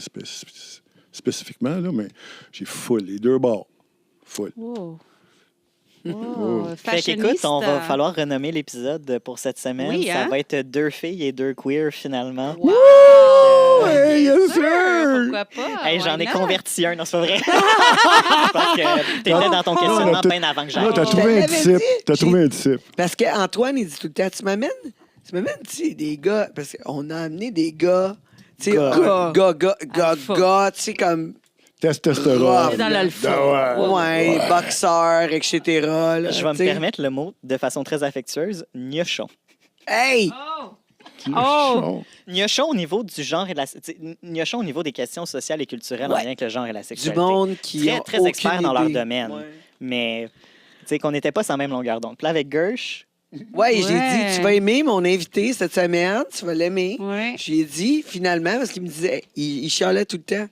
Speaker 5: spécifiquement. Là, mais j'ai full, les 2 bords. Full.
Speaker 4: Wow.
Speaker 5: Oh.
Speaker 4: Oh,
Speaker 3: Fait qu'écoute, on va
Speaker 4: fashionista.
Speaker 3: falloir renommer l'épisode pour cette semaine.
Speaker 4: Oui,
Speaker 3: Ça
Speaker 4: hein?
Speaker 3: va être 2 filles et 2 queers, finalement.
Speaker 4: Wow!
Speaker 5: Hey, yes, sir!
Speaker 4: Pourquoi pas?
Speaker 3: Hey, j'en
Speaker 4: Why
Speaker 3: ai
Speaker 4: not?
Speaker 3: converti un, non, c'est pas vrai. Parce que t'étais dans ton questionnement
Speaker 5: t'as-
Speaker 3: bien avant que
Speaker 5: Là,
Speaker 3: j'aille.
Speaker 5: t'as
Speaker 2: Je
Speaker 5: trouvé un
Speaker 2: l'avais
Speaker 5: disciple.
Speaker 2: dit.
Speaker 5: T'as
Speaker 2: J'ai-
Speaker 5: trouvé un disciple.
Speaker 2: Parce qu'Antoine, il dit tout le temps, tu m'amènes, tu sais, des gars, parce qu'on a amené des gars, tu sais, gars, tu sais, comme
Speaker 5: Testostérone.
Speaker 2: rough,
Speaker 4: Dans l'alpha.
Speaker 5: Ah
Speaker 2: ouais, boxeur, etc. là,
Speaker 3: Je vais me
Speaker 2: tu sais.
Speaker 3: permettre le mot de façon très affectueuse, gnochon.
Speaker 2: Hey!
Speaker 4: Oh!
Speaker 3: Gnochon au niveau du genre et de la... Gnochon au niveau des questions sociales et culturelles en
Speaker 2: Ouais.
Speaker 3: lien avec le genre et la
Speaker 2: Du
Speaker 3: sexualité.
Speaker 2: monde qui
Speaker 3: Très,
Speaker 2: ont
Speaker 3: très
Speaker 2: aucune
Speaker 3: experts dans leur
Speaker 2: idée.
Speaker 3: domaine.
Speaker 2: Ouais.
Speaker 3: Mais, tu sais, qu'on n'était pas sur la même longueur d'onde. Puis là, avec Gersh,
Speaker 2: Ouais, j'ai
Speaker 4: Ouais.
Speaker 2: dit, tu vas aimer mon invité cette semaine, tu vas l'aimer.
Speaker 4: Ouais.
Speaker 2: J'ai dit, finalement, parce qu'il me disait, il chialait tout le temps.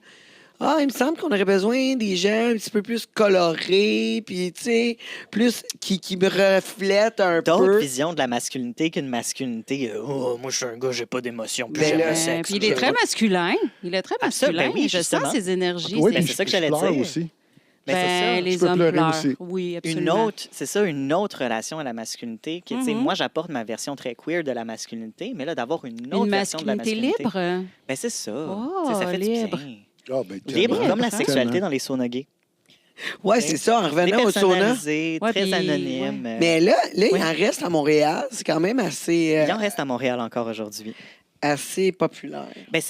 Speaker 2: Ah, il me semble qu'on aurait besoin des gens un petit peu plus colorés, puis, tu sais, plus qui me reflètent un
Speaker 3: d'autres
Speaker 2: peu.
Speaker 3: visions de la masculinité qu'une masculinité. Oh, moi, je suis un gars, j'ai pas d'émotion, puis
Speaker 2: Ben
Speaker 3: j'aime
Speaker 2: là,
Speaker 3: le sexe.
Speaker 4: Puis il est très masculin. Il est très
Speaker 3: Absolument,
Speaker 4: masculin.
Speaker 3: ben oui,
Speaker 4: Je
Speaker 3: justement.
Speaker 4: sens ses énergies.
Speaker 5: Oui,
Speaker 3: Ben,
Speaker 5: puis
Speaker 3: c'est ça que
Speaker 5: je
Speaker 3: j'allais
Speaker 5: pleure
Speaker 3: dire.
Speaker 5: aussi.
Speaker 3: Ben, c'est ça.
Speaker 4: Les
Speaker 5: Je peux
Speaker 4: hommes
Speaker 5: pleurer
Speaker 4: pleurent.
Speaker 5: aussi.
Speaker 4: Oui, absolument.
Speaker 3: Une autre relation à la masculinité. Qui, tu sais,
Speaker 4: Mhm.
Speaker 3: moi, j'apporte ma version très queer de la masculinité, mais là, d'avoir une autre
Speaker 4: Une
Speaker 3: version de la
Speaker 4: masculinité
Speaker 3: masculinité.
Speaker 4: libre.
Speaker 3: Ben, c'est ça.
Speaker 4: Oh,
Speaker 3: Tu sais, ça fait
Speaker 4: libre.
Speaker 3: du bien.
Speaker 5: Ah, ben,
Speaker 3: Libre,
Speaker 5: tellement.
Speaker 3: comme la
Speaker 4: Tellement.
Speaker 3: sexualité dans les saunas gays.
Speaker 2: Ouais, c'est ça, en revenant au sauna.
Speaker 3: Dépersonnalisé,
Speaker 4: Ouais,
Speaker 3: très
Speaker 4: puis-
Speaker 3: anonyme.
Speaker 2: Mais là,
Speaker 3: Oui.
Speaker 2: il en reste à Montréal. C'est quand même assez,
Speaker 3: Il en reste à Montréal encore aujourd'hui.
Speaker 2: assez populaire.
Speaker 3: Ben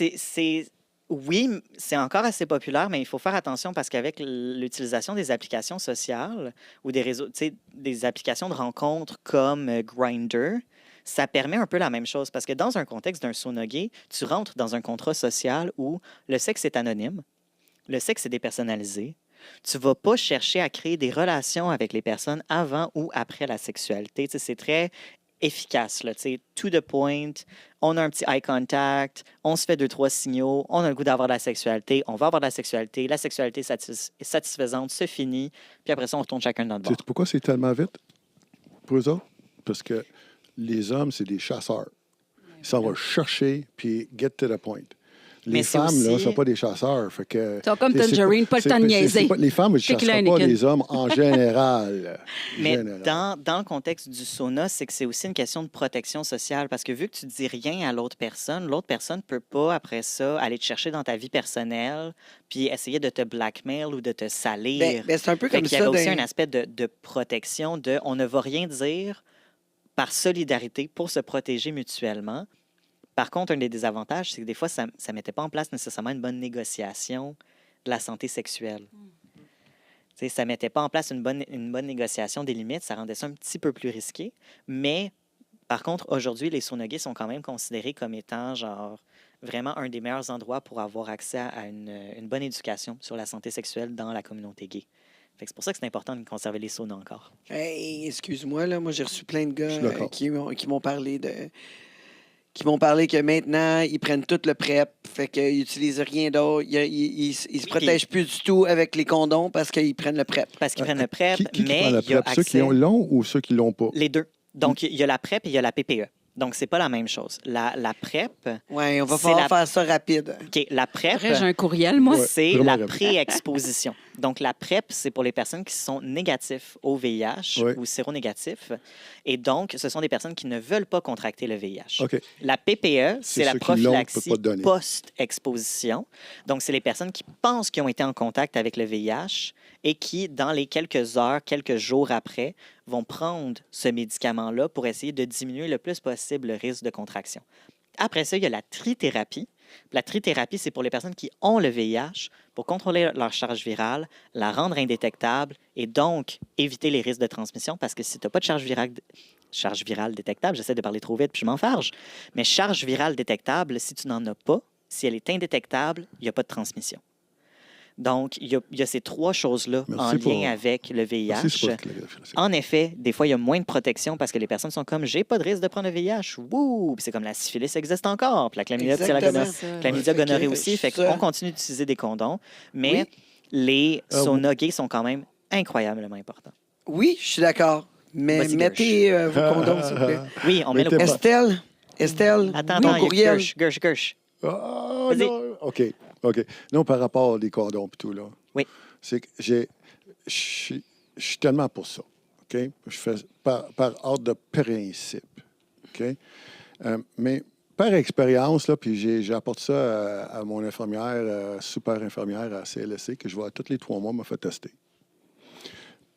Speaker 3: oui, c'est encore assez populaire, mais il faut faire attention parce qu'avec l'utilisation des applications sociales ou des réseaux, tu sais, des applications de rencontres comme Grindr, ça permet un peu la même chose parce que dans un contexte d'un sauna gay, tu rentres dans un contrat social où le sexe est anonyme, le sexe est dépersonnalisé. Tu ne vas pas chercher à créer des relations avec les personnes avant ou après la sexualité. Tu sais, c'est très efficace, là, tu sais, to the point. On a un petit eye contact, on se fait 2-3 signaux, on a le goût d'avoir de la sexualité, on va avoir de la sexualité est satisfaisante, se finit, puis après ça, on retourne chacun dans le bord.
Speaker 5: Sais-tu pourquoi c'est tellement vite pour eux autres? Parce que les hommes, c'est des chasseurs. Ils s'en vont chercher, puis get to the point. Les
Speaker 3: Mais c'est
Speaker 5: femmes, là, ne
Speaker 3: aussi-
Speaker 5: sont pas des chasseurs. Fait que,
Speaker 4: T'as comme
Speaker 5: c'est
Speaker 4: Tangerine, pas le
Speaker 5: c'est
Speaker 4: temps de
Speaker 5: c'est
Speaker 4: niaiser.
Speaker 5: pas- les femmes, elles ne
Speaker 4: C'est
Speaker 5: chasseraient
Speaker 4: clair,
Speaker 5: pas
Speaker 4: Nickel.
Speaker 5: les hommes en général.
Speaker 3: Mais
Speaker 5: Général.
Speaker 3: dans le contexte du sauna, c'est que c'est aussi une question de protection sociale parce que vu que tu dis rien à l'autre personne ne peut pas, après ça, aller te chercher dans ta vie personnelle puis essayer de te blackmail ou de te salir.
Speaker 2: Ben, c'est un peu
Speaker 3: Fait
Speaker 2: comme
Speaker 3: qu'il y avait
Speaker 2: ça.
Speaker 3: aussi
Speaker 2: dans-
Speaker 3: un aspect de protection, de on ne va rien dire par solidarité pour se protéger mutuellement. Par contre, un des désavantages, c'est que des fois, ça ne mettait pas en place nécessairement une bonne négociation de la santé sexuelle. Tu sais, ça ne mettait pas en place une bonne négociation des limites, ça rendait ça un petit peu plus risqué. Mais par contre, aujourd'hui, les sonogués sont quand même considérés comme étant genre vraiment un des meilleurs endroits pour avoir accès à une bonne éducation sur la santé sexuelle dans la communauté gay. Fait que c'est pour ça que c'est important de conserver les saunas encore.
Speaker 2: Hey, excuse-moi, là, moi j'ai reçu plein de
Speaker 5: Je suis
Speaker 2: gars
Speaker 5: d'accord.
Speaker 2: qui m'ont parlé que maintenant, ils prennent tout le PrEP, fait qu'ils n'utilisent rien d'autre. Ils se protègent plus du tout avec les condoms parce qu'ils prennent le PrEP.
Speaker 3: Parce qu'ils prennent le PrEP,
Speaker 5: Qui
Speaker 3: mais
Speaker 5: prend la
Speaker 3: il y a
Speaker 5: PrEP? Ceux qui
Speaker 3: accès...
Speaker 5: l'ont ou ceux qui l'ont pas?
Speaker 3: Les deux. Donc, il y a la PrEP et il y a la PPE. Donc, c'est pas la même chose. La PrEP,
Speaker 2: Oui, on va
Speaker 3: C'est
Speaker 2: falloir
Speaker 3: la-
Speaker 2: faire ça rapide.
Speaker 3: OK, la PrEP,
Speaker 4: Après, j'ai un courriel, moi.
Speaker 5: Ouais.
Speaker 3: c'est
Speaker 5: vraiment
Speaker 3: la
Speaker 5: rapide.
Speaker 3: pré-exposition. Donc, la PrEP, c'est pour les personnes qui sont négatifs au VIH
Speaker 5: Ouais.
Speaker 3: ou séronégatifs. Et donc, ce sont des personnes qui ne veulent pas contracter le VIH.
Speaker 5: OK.
Speaker 3: La PPE,
Speaker 5: C'est
Speaker 3: c'est la
Speaker 5: ceux qui l'ont, on peut
Speaker 3: prophylaxie
Speaker 5: pas donner.
Speaker 3: post-exposition. Donc, c'est les personnes qui pensent qu'ils ont été en contact avec le VIH et qui, dans les quelques heures, quelques jours après, vont prendre ce médicament-là pour essayer de diminuer le plus possible le risque de contraction. Après ça, il y a la trithérapie. La trithérapie, c'est pour les personnes qui ont le VIH pour contrôler leur charge virale, la rendre indétectable et donc éviter les risques de transmission parce que si tu n'as pas de charge virale détectable, j'essaie de parler trop vite puis je m'enfarge, mais charge virale détectable, si tu n'en as pas, si elle est indétectable, il n'y a pas de transmission. Donc, il y a ces trois choses-là
Speaker 5: Merci
Speaker 3: en
Speaker 5: pour-
Speaker 3: lien avec le VIH.
Speaker 5: Merci, c'est pas clair.
Speaker 3: En effet, des fois, il y a moins de protection parce que les personnes sont comme j'ai pas de risque de prendre le VIH. Wouh! Puis c'est comme la syphilis existe encore. Puis la chlamydia, c'est la
Speaker 2: Exactement.
Speaker 3: gonorrhée.
Speaker 4: Ça.
Speaker 3: Chlamydia,
Speaker 2: Ouais,
Speaker 3: gonorrhée
Speaker 2: ok,
Speaker 3: aussi. Fait
Speaker 2: ça.
Speaker 3: qu'on continue d'utiliser des condoms. Mais
Speaker 2: Oui.
Speaker 3: les
Speaker 5: Ah,
Speaker 3: saunas gays sont quand même incroyablement importants.
Speaker 2: Oui, je suis d'accord. Mais
Speaker 3: Vas-y,
Speaker 2: mettez vos condoms, s'il vous plaît.
Speaker 3: Oui, on met le...
Speaker 5: Mettez pas.
Speaker 2: Estelle,
Speaker 3: Attends,
Speaker 2: ton
Speaker 3: attends, il y a
Speaker 2: courriel.
Speaker 3: Gersh.
Speaker 5: Ah,
Speaker 3: Vas-y.
Speaker 5: non. OK. Non, par rapport aux condoms et tout, là.
Speaker 3: Oui.
Speaker 5: C'est que je suis tellement pour ça. OK? Je fais par ordre de principe. OK? Mais par expérience, là, puis j'apporte ça à mon infirmière, super infirmière à CLSC, que je vois tous les 3 mois, me fait tester.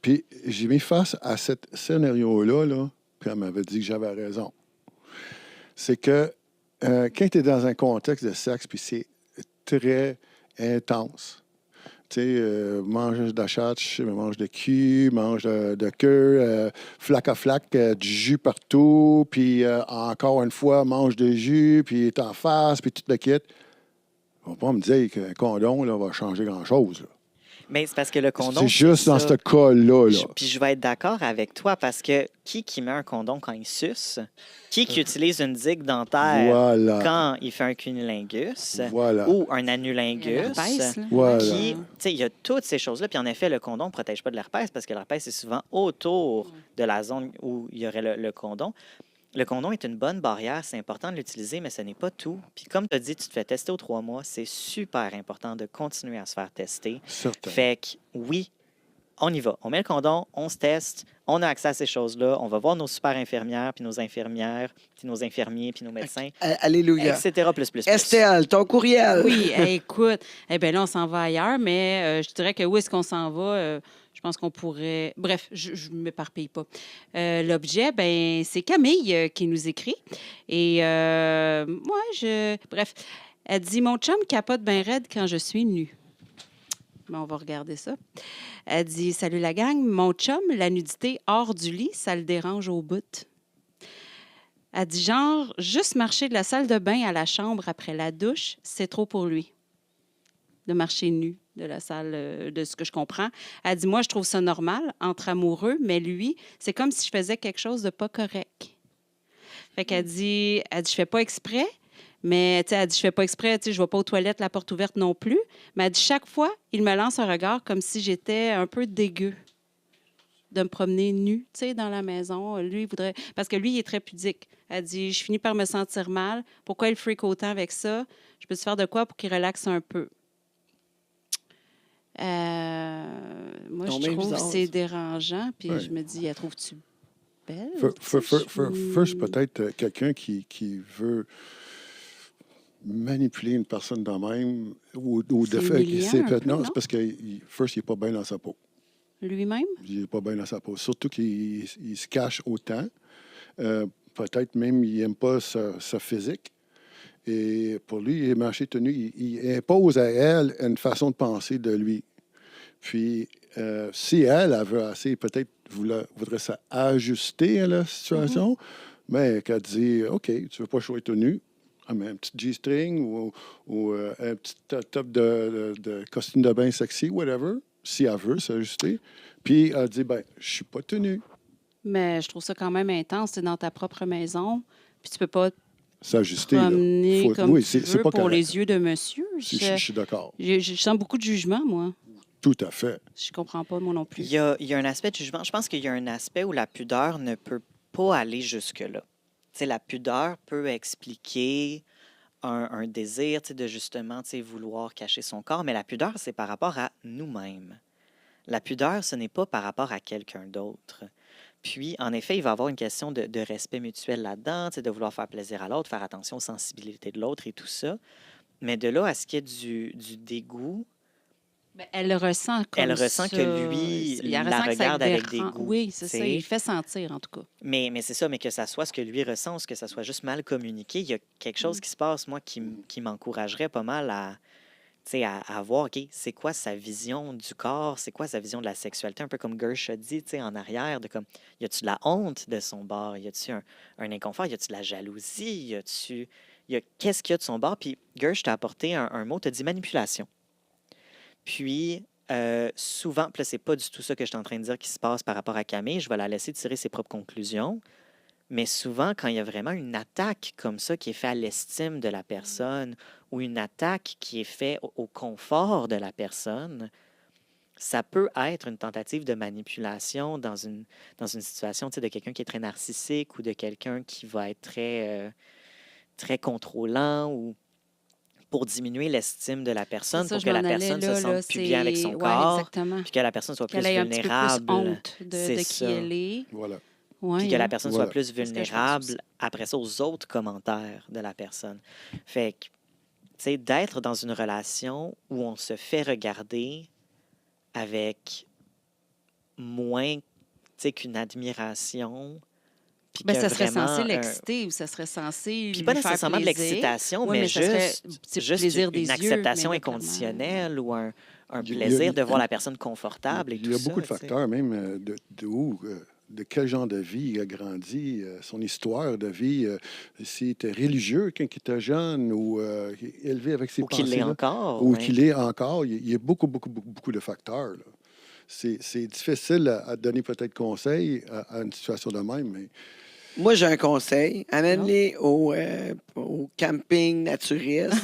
Speaker 5: Puis j'ai mis face à ce scénario-là, là, puis elle m'avait dit que j'avais raison. C'est que quand tu es dans un contexte de sexe, puis c'est très intense. Tu sais, mange de chatch, mange de cul, mange de queue, flac à flac, du jus partout, puis encore une fois, mange de jus, puis t'en face, puis tout le kit. On va pas me dire qu'un condom là, va changer grand-chose. là.
Speaker 3: Mais c'est parce que le condom...
Speaker 5: C'est juste dans
Speaker 3: ça.
Speaker 5: ce cas-là. Là.
Speaker 3: Puis je vais être d'accord avec toi parce que qui met un condom quand il suce? Qui utilise une digue dentaire
Speaker 5: Voilà.
Speaker 3: quand il fait un cunilingus
Speaker 5: Voilà.
Speaker 3: ou un anulingus?
Speaker 4: L'herpès, là.
Speaker 5: Voilà.
Speaker 3: Qui, tu sais, il y a toutes ces choses-là. Puis en effet, le condom ne protège pas de l'herpès parce que l'herpès est souvent autour de la zone où il y aurait le condom. Le condom est une bonne barrière, c'est important de l'utiliser, mais ce n'est pas tout. Puis comme tu as dit, tu te fais tester aux 3 mois, c'est super important de continuer à se faire tester.
Speaker 5: Certain.
Speaker 3: Fait que oui, on y va. On met le condom, on se teste, on a accès à ces choses-là, on va voir nos super infirmières, puis nos infirmières, puis nos infirmiers, puis nos médecins,
Speaker 2: Alléluia.
Speaker 3: etc.
Speaker 2: Estelle, ton courriel.
Speaker 4: Oui, écoute, bien là, on s'en va ailleurs, mais je dirais que où est-ce qu'on s'en va? Je pense qu'on pourrait... Bref, je ne m'éparpille pas. L'objet, ben c'est Camille qui nous écrit. Et Bref, elle dit « Mon chum capote bien raide quand je suis nue. » Bon, on va regarder ça. Elle dit « Salut la gang, mon chum, la nudité hors du lit, ça le dérange au bout. » Elle dit genre, juste marcher de la salle de bain à la chambre après la douche, c'est trop pour lui. De marcher nu de la salle, de ce que je comprends. Elle dit, moi, je trouve ça normal entre amoureux, mais lui, c'est comme si je faisais quelque chose de pas correct. Fait qu'elle dit, je fais pas exprès, mais tu sais, elle dit, je fais pas exprès, tu sais, je vais pas aux toilettes la porte ouverte non plus. Mais elle dit, chaque fois, il me lance un regard comme si j'étais un peu dégueu de me promener nue, tu sais, dans la maison. Lui, il voudrait... Parce que lui, il est très pudique. Elle dit, je finis par me sentir mal. Pourquoi il freak autant avec ça? Je peux te faire de quoi pour qu'il relaxe un peu? Moi,
Speaker 2: Non,
Speaker 4: je
Speaker 2: mais
Speaker 4: trouve que
Speaker 2: bizarre,
Speaker 4: c'est
Speaker 2: ça.
Speaker 4: dérangeant. Puis
Speaker 5: Ouais.
Speaker 4: je me dis, elle trouve-tu belle?
Speaker 5: First, peut-être quelqu'un qui veut manipuler une personne de même ou de
Speaker 4: C'est
Speaker 5: fait.
Speaker 4: humiliant un peu,
Speaker 5: Non,
Speaker 4: non?
Speaker 5: c'est parce que first, il n'est pas bien dans sa peau.
Speaker 4: Lui-même?
Speaker 5: Il n'est pas bien dans sa peau. Surtout qu'il se cache autant. Peut-être même il n'aime pas sa physique. Et pour lui, marcher tenu, il impose à elle une façon de penser de lui. Puis, si elle veut assez, peut-être voudrait s'ajuster à la situation, mais qu'elle dit, OK, tu veux pas jouer tenu, un petit G-string ou un petit top de costume de bain sexy, whatever, si elle veut s'ajuster. Puis, elle dit, ben, je suis pas tenu.
Speaker 4: Mais je trouve ça quand même intense. C'est dans ta propre maison, puis tu peux pas te
Speaker 5: S'ajuster, là.
Speaker 4: promener comme
Speaker 5: Oui,
Speaker 4: tu
Speaker 5: c'est
Speaker 4: veux
Speaker 5: pas
Speaker 4: pour
Speaker 5: correct.
Speaker 4: les yeux de monsieur.
Speaker 5: Je suis d'accord.
Speaker 4: Je sens beaucoup de jugement, moi.
Speaker 5: Tout à fait.
Speaker 4: Je comprends pas, moi non plus.
Speaker 3: Il y a un aspect de jugement. Je pense qu'il y a un aspect où la pudeur ne peut pas aller jusque-là. Tu sais, la pudeur peut expliquer un désir, tu sais, de justement, tu sais, vouloir cacher son corps, mais la pudeur, c'est par rapport à nous-mêmes. La pudeur, ce n'est pas par rapport à quelqu'un d'autre. Puis, en effet, il va y avoir une question de respect mutuel là-dedans, tu sais, de vouloir faire plaisir à l'autre, faire attention aux sensibilités de l'autre et tout ça. Mais de là à ce qu'il y ait du dégoût,
Speaker 4: Ben, elle le ressent comme
Speaker 3: elle ressent
Speaker 4: ça.
Speaker 3: que lui
Speaker 4: Il
Speaker 3: la
Speaker 4: ressent que ça
Speaker 3: regarde avec
Speaker 4: dérange.
Speaker 3: dégoût.
Speaker 4: Oui, c'est
Speaker 3: tu
Speaker 4: ça.
Speaker 3: sais.
Speaker 4: Il fait sentir, en tout cas.
Speaker 3: Mais c'est ça, mais que ça soit ce que lui ressent ou que ça soit juste mal communiqué, il y a quelque chose qui se passe, moi, qui m'encouragerait pas mal tu sais, à voir, OK, c'est quoi sa vision du corps, c'est quoi sa vision de la sexualité, un peu comme Gersh a dit, tu sais, en arrière, de comme, y a-tu de la honte de son bord, y a-tu un inconfort, y a-tu de la jalousie, qu'est-ce qu'il y a de son bord? Puis Gersh t'a apporté un mot, t'as dit manipulation. Puis, souvent, puis là, c'est pas du tout ça que je suis en train de dire qui se passe par rapport à Camille, je vais la laisser tirer ses propres conclusions, mais souvent, quand il y a vraiment une attaque comme ça qui est faite à l'estime de la personne ou une attaque qui est faite au confort de la personne, ça peut être une tentative de manipulation dans une situation, tu sais, de quelqu'un qui est très narcissique ou de quelqu'un qui va être très contrôlant ou pour diminuer l'estime de la personne,
Speaker 4: C'est ça,
Speaker 3: pour
Speaker 4: je
Speaker 3: que la
Speaker 4: m'en allais
Speaker 3: personne
Speaker 4: là,
Speaker 3: se
Speaker 4: là,
Speaker 3: sente plus bien avec son
Speaker 4: ouais,
Speaker 3: corps,
Speaker 4: exactement.
Speaker 3: puis que la personne soit plus
Speaker 4: Qu'elle ait un petit peu
Speaker 3: vulnérable.
Speaker 4: plus honte
Speaker 3: C'est
Speaker 4: de qui
Speaker 3: ça.
Speaker 4: elle est.
Speaker 5: Voilà.
Speaker 4: Ouais,
Speaker 3: Puis que la
Speaker 4: hein.
Speaker 3: personne
Speaker 5: Voilà.
Speaker 3: soit plus
Speaker 4: C'est ce que je pense
Speaker 3: vulnérable
Speaker 4: aussi.
Speaker 3: après ça aux autres commentaires de la personne. Fait que, tu sais, d'être dans une relation où on se fait regarder avec moins, tu sais, qu'une admiration. Puis
Speaker 4: Ben,
Speaker 3: que
Speaker 4: ça serait
Speaker 3: vraiment
Speaker 4: censé
Speaker 3: un-
Speaker 4: l'exciter ou ça serait censé
Speaker 3: Puis
Speaker 4: lui
Speaker 3: pas
Speaker 4: faire
Speaker 3: nécessairement de
Speaker 4: plaisir.
Speaker 3: l'excitation,
Speaker 4: Oui,
Speaker 3: mais
Speaker 4: mais ça serait
Speaker 3: juste, juste
Speaker 4: plaisir des
Speaker 3: une
Speaker 4: yeux,
Speaker 3: acceptation
Speaker 4: mais là,
Speaker 3: inconditionnelle ou un
Speaker 5: Il y a-
Speaker 3: plaisir de
Speaker 5: il-
Speaker 3: voir la personne confortable et
Speaker 5: Il
Speaker 3: tout
Speaker 5: y a
Speaker 3: ça.
Speaker 5: beaucoup de
Speaker 3: tu sais.
Speaker 5: facteurs, même de quel genre de vie il a grandi, son histoire de vie, s'il était religieux quand il était jeune ou élevé avec ses
Speaker 3: Ou qu'il l'est
Speaker 5: pensées-là,
Speaker 3: encore.
Speaker 5: ou
Speaker 3: ouais.
Speaker 5: qu'il est encore. Il y a beaucoup, beaucoup, beaucoup, beaucoup de facteurs. Là. C'est difficile à donner peut-être conseil à une situation de même, mais
Speaker 2: Moi, j'ai un conseil. Amène-les au camping naturiste.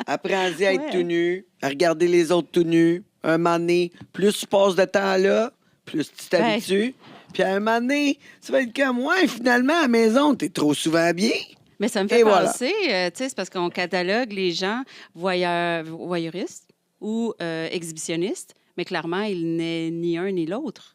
Speaker 2: Apprends-y à être
Speaker 4: Ouais.
Speaker 2: tout nu, à regarder les autres tout nus. Un moment donné, plus tu passes de temps là, plus tu t'habitues. Puis à un moment donné, tu vas être comme moi, finalement, à la maison, t'es trop souvent habillé.
Speaker 4: Mais ça me
Speaker 2: Et
Speaker 4: fait
Speaker 2: voilà.
Speaker 4: penser, tu sais, c'est parce qu'on catalogue les gens voyeuristes ou exhibitionnistes, mais clairement, il n'est ni un ni l'autre.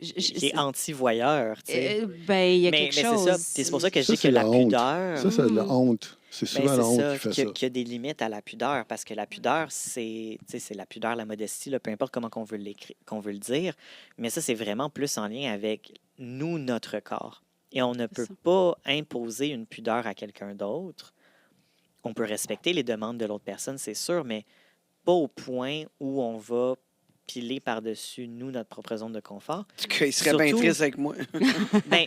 Speaker 3: Qui est anti-voyeur. tu sais.
Speaker 4: Ben, il y a
Speaker 3: mais
Speaker 4: quelque
Speaker 3: c'est
Speaker 4: chose.
Speaker 3: ça. Puis c'est pour ça que je
Speaker 5: ça,
Speaker 3: dis que
Speaker 5: c'est
Speaker 3: la
Speaker 5: la honte.
Speaker 3: pudeur.
Speaker 5: Ça, c'est de la honte. C'est
Speaker 3: Ben,
Speaker 5: souvent la honte
Speaker 3: c'est
Speaker 5: qui fait
Speaker 3: ça,
Speaker 5: ça.
Speaker 3: qu'il y a des limites à la pudeur, parce que la pudeur, c'est la pudeur, la modestie, là, peu importe comment qu'on veut le dire, mais ça, c'est vraiment plus en lien avec nous, notre corps. Et on ne peut
Speaker 4: ça.
Speaker 3: pas imposer une pudeur à quelqu'un d'autre. On peut respecter les demandes de l'autre personne, c'est sûr, mais pas au point où on va piler par-dessus, nous, notre propre zone de confort.
Speaker 2: En tout cas, il serait bien
Speaker 3: Surtout-
Speaker 2: triste avec moi.
Speaker 3: Ben,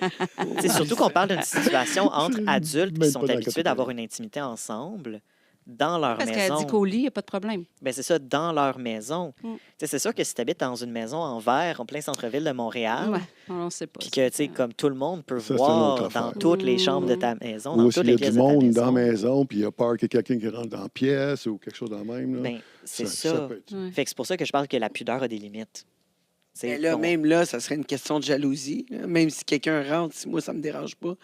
Speaker 3: c'est surtout qu'on parle d'une situation entre adultes qui
Speaker 5: Même
Speaker 3: sont
Speaker 5: pas dans la
Speaker 3: habitués
Speaker 5: catégorie.
Speaker 3: d'avoir une intimité ensemble dans leur
Speaker 4: Parce qu'elle
Speaker 3: maison.
Speaker 4: dit qu'au lit, il n'y a pas de problème.
Speaker 3: Ben, c'est ça, dans leur maison.
Speaker 4: Mm.
Speaker 3: Tu sais, c'est sûr que si tu habites dans une maison en verre, en plein centre-ville de Montréal,
Speaker 4: Ouais, on ne sait pas.
Speaker 3: puis que, tu sais, comme tout le monde peut
Speaker 5: Ça, c'est une
Speaker 3: voir
Speaker 5: autre
Speaker 3: dans
Speaker 5: affaire.
Speaker 3: toutes les chambres de ta maison, dans
Speaker 5: Ou
Speaker 3: toutes
Speaker 5: s'il y
Speaker 3: les
Speaker 5: a
Speaker 3: pièces
Speaker 5: du
Speaker 3: de ta
Speaker 5: monde
Speaker 3: maison,
Speaker 5: dans la maison, puis il y a peur qu'il y ait quelqu'un qui rentre dans la pièce ou quelque chose de même. Là.
Speaker 3: ben, c'est ça.
Speaker 5: peut être-
Speaker 4: Ouais.
Speaker 3: Fait que c'est pour ça que je parle que la pudeur a des limites. Tu sais,
Speaker 2: Mais là,
Speaker 3: on-
Speaker 2: même là, ça serait une question de jalousie. Là. Même si quelqu'un rentre, si moi, ça me dérange pas.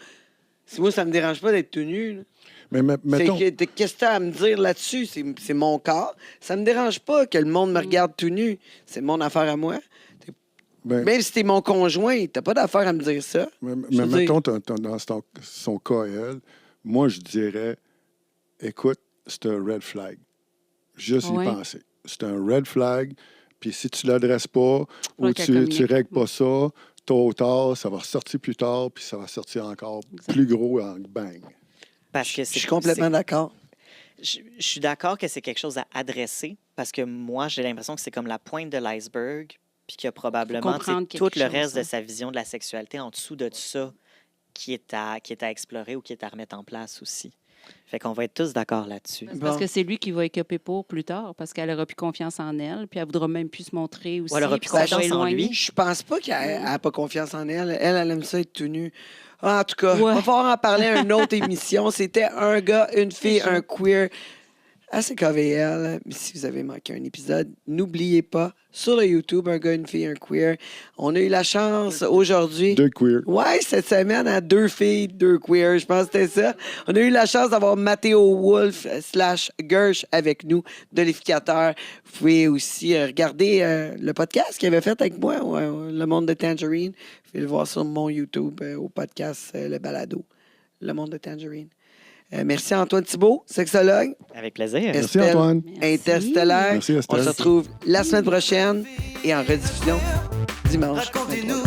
Speaker 2: Si moi, ça me dérange pas d'être tout nu. Là.
Speaker 5: Mais mettons,
Speaker 2: Qu'est-ce que tu as à me dire là-dessus? C'est mon corps. Ça me dérange pas que le monde me regarde tout nu. C'est mon affaire à moi.
Speaker 5: ben,
Speaker 2: Même si t'es mon conjoint, t'as pas d'affaire à me dire ça.
Speaker 5: mais
Speaker 2: je veux
Speaker 5: mettons dans son cas, elle, moi, je dirais, écoute, c'est un red flag. Juste
Speaker 4: Ouais.
Speaker 5: y penser. C'est un red flag. Puis si tu ne l'adresses pas ou
Speaker 4: qu'elle
Speaker 5: tu
Speaker 4: communique.
Speaker 5: ne règles pas ça, tôt ou tard, ça va ressortir plus tard, puis ça va sortir encore
Speaker 4: Exact.
Speaker 5: plus gros en bang.
Speaker 3: Parce que
Speaker 2: Je suis complètement d'accord.
Speaker 3: Je suis d'accord que c'est quelque chose à adresser parce que moi, j'ai l'impression que c'est comme la pointe de l'iceberg, puis qu'il y a probablement
Speaker 4: comprendre
Speaker 3: tout
Speaker 4: quelque
Speaker 3: le
Speaker 4: chose,
Speaker 3: reste de
Speaker 4: hein.
Speaker 3: sa vision de la sexualité en dessous de ça qui est à explorer ou qui est à remettre en place aussi. Fait qu'on va être tous d'accord là-dessus.
Speaker 4: C'est parce
Speaker 2: Bon.
Speaker 4: que c'est lui qui va écoper pour plus tard, parce qu'elle aura plus confiance en elle, puis elle voudra même plus se montrer aussi.
Speaker 3: Ou elle aura
Speaker 4: puis
Speaker 3: plus
Speaker 4: ça va
Speaker 3: confiance en
Speaker 4: éloigner.
Speaker 3: lui.
Speaker 2: Je pense pas qu'elle n'a pas confiance en elle. Elle aime ça être tout nu. Ah, en tout cas,
Speaker 4: Ouais.
Speaker 2: on va falloir en parler à une autre émission. C'était un gars, une fille,
Speaker 4: C'est
Speaker 2: un queer à CKVL. Mais si vous avez manqué un épisode, n'oubliez pas, sur le YouTube, un gars, une fille, un queer. On a eu la chance aujourd'hui.
Speaker 5: Deux queer.
Speaker 2: Ouais, cette semaine, à 2 filles, 2 queers, je pense que c'était ça. On a eu la chance d'avoir Matteo Wolf /Gersh avec nous, de l'Ificateur. Vous pouvez aussi regarder le podcast qu'il avait fait avec moi, Le Monde de Tangerine. Vous pouvez le voir sur mon YouTube au podcast Le Balado, Le Monde de Tangerine. Merci à Antoine Thibault, sexologue.
Speaker 3: Avec plaisir.
Speaker 5: Merci,
Speaker 2: Estelle,
Speaker 5: Antoine.
Speaker 4: Merci.
Speaker 2: Interstellaire.
Speaker 5: Merci,
Speaker 2: On
Speaker 5: Estelle.
Speaker 2: se retrouve la semaine prochaine et en rediffusion dimanche.
Speaker 1: Racontez-nous